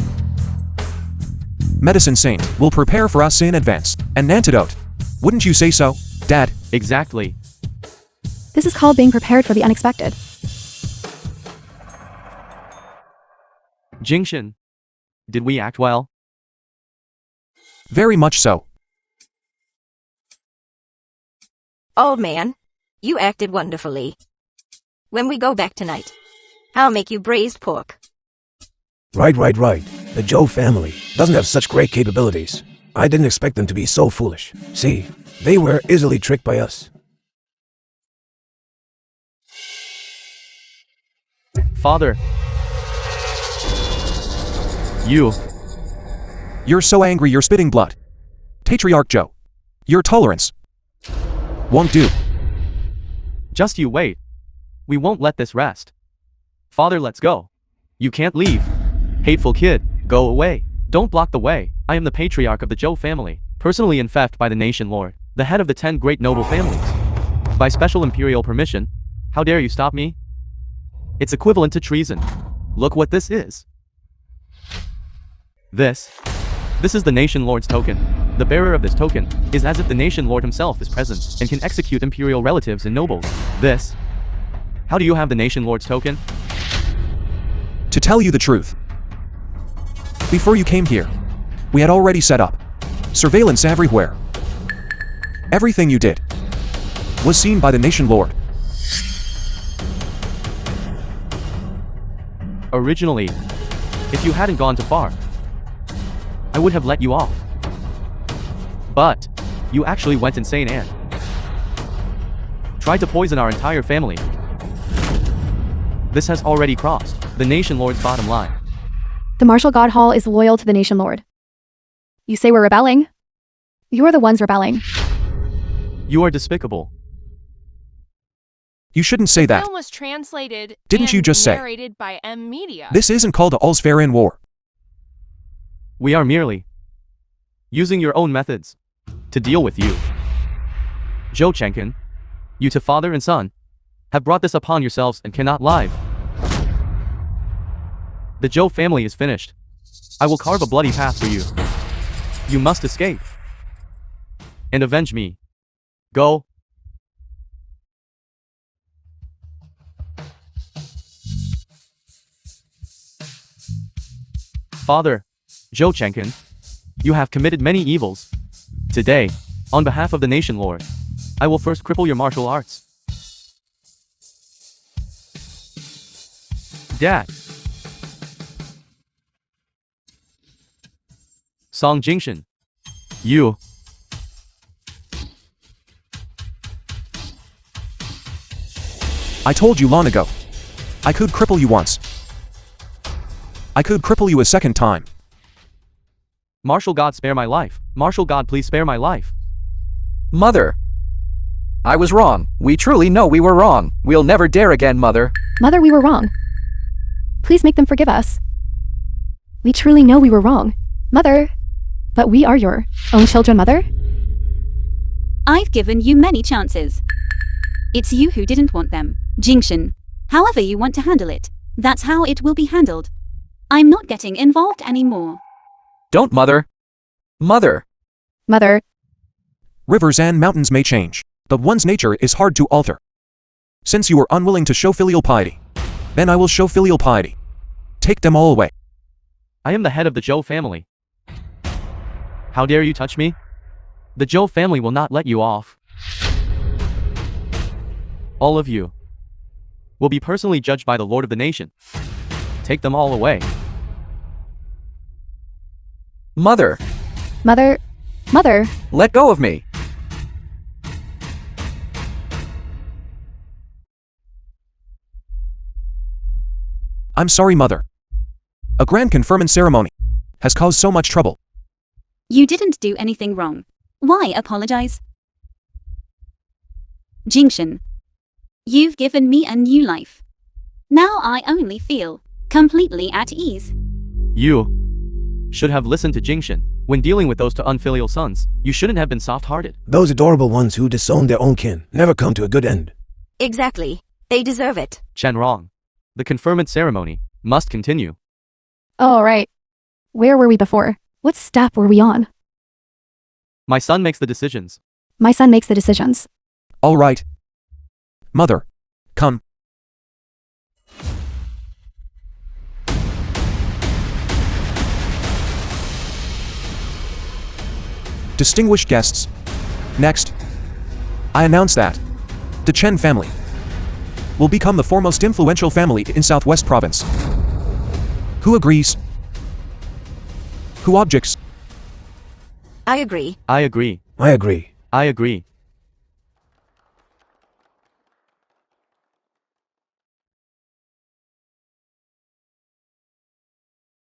medicine saint will prepare for us in advance an antidote. Wouldn't you say so, Dad? Exactly. This is called being prepared for the unexpected. Jingtian, did we act well? Very much so. Old man. You acted wonderfully. When we go back tonight, I'll make you braised pork. Right. The Joe family doesn't have such great capabilities. I didn't expect them to be so foolish. See, they were easily tricked by us. Father. You're so angry you're spitting blood. Patriarch Joe. Your tolerance won't do. Just you wait. We won't let this rest. Father, let's go. You can't leave. Hateful kid, go away. Don't block the way. I am the patriarch of the Joe family, personally infected by the nation lord, the head of the 10 great noble families. By special imperial permission, how dare you stop me? It's equivalent to treason. Look what this is. This is the nation lord's token. The bearer of this token is as if the nation lord himself is present and can execute imperial relatives and nobles. How do you have the nation lord's token? To tell you the truth, before you came here, we had already set up surveillance everywhere. Everything you did was seen by the nation lord. Originally, if you hadn't gone too far, I would have let you off. But you actually went insane and tried to poison our entire family. This has already crossed the nation lord's bottom line. The Martial God Hall is loyal to the nation lord. You say we're rebelling? You're the ones rebelling. You are despicable. You shouldn't say The that. film was translated Didn't and you just say? narrated by Media. This isn't called All's Fair in War. We are merely using your own methods to deal with you. Joe Chenkin, you two father and son have brought this upon yourselves and cannot lie. The Joe family is finished. I will carve a bloody path for you. You must escape and avenge me. Go. Father, Joe Chenkin, you have committed many evils. Today, on behalf of the nation lord, I will first cripple your martial arts. Dad. Song Jingshan. You. I told you long ago. I could cripple you once. I could cripple you a second time. Martial God, spare my life. Martial God, please spare my life. Mother. I was wrong. We truly know we were wrong. We'll never dare again, Mother. Mother, we were wrong. Please make them forgive us. We truly know we were wrong. Mother, but we are your own children, Mother. I've given you many chances. It's you who didn't want them, Jingshan. However you want to handle it, that's how it will be handled. I'm not getting involved anymore. Don't, Mother. Mother. Mother, Rivers and mountains may change, but one's nature is hard to alter. Since you were unwilling to show filial piety, then I will show filial piety. Take them all away. I am the head of the Joe family. How dare you touch me? The Joe family will not let you off. All of you will be personally judged by the Lord of the nation. Take them all away. Mother. Mother, Mother, Let go of me. I'm sorry, Mother. A grand conferment ceremony has caused so much trouble. You didn't do anything wrong. Why apologize? Jingshan, you've given me a new life. Now I only feel completely at ease. You should have listened to Jingshan. When dealing with those two unfilial sons, you shouldn't have been soft-hearted. Those adorable ones who disown their own kin never come to a good end. Exactly. They deserve it. Chen Rong. The conferment ceremony must continue. oh, right. Where were we before? What step were we on? My son makes the decisions. My son makes the decisions. All right. Mother, come. Distinguished guests. Next, I announce that the Chen family will become the foremost influential family in Southwest Province. Who agrees? Who objects? I agree. I agree. I agree. I agree.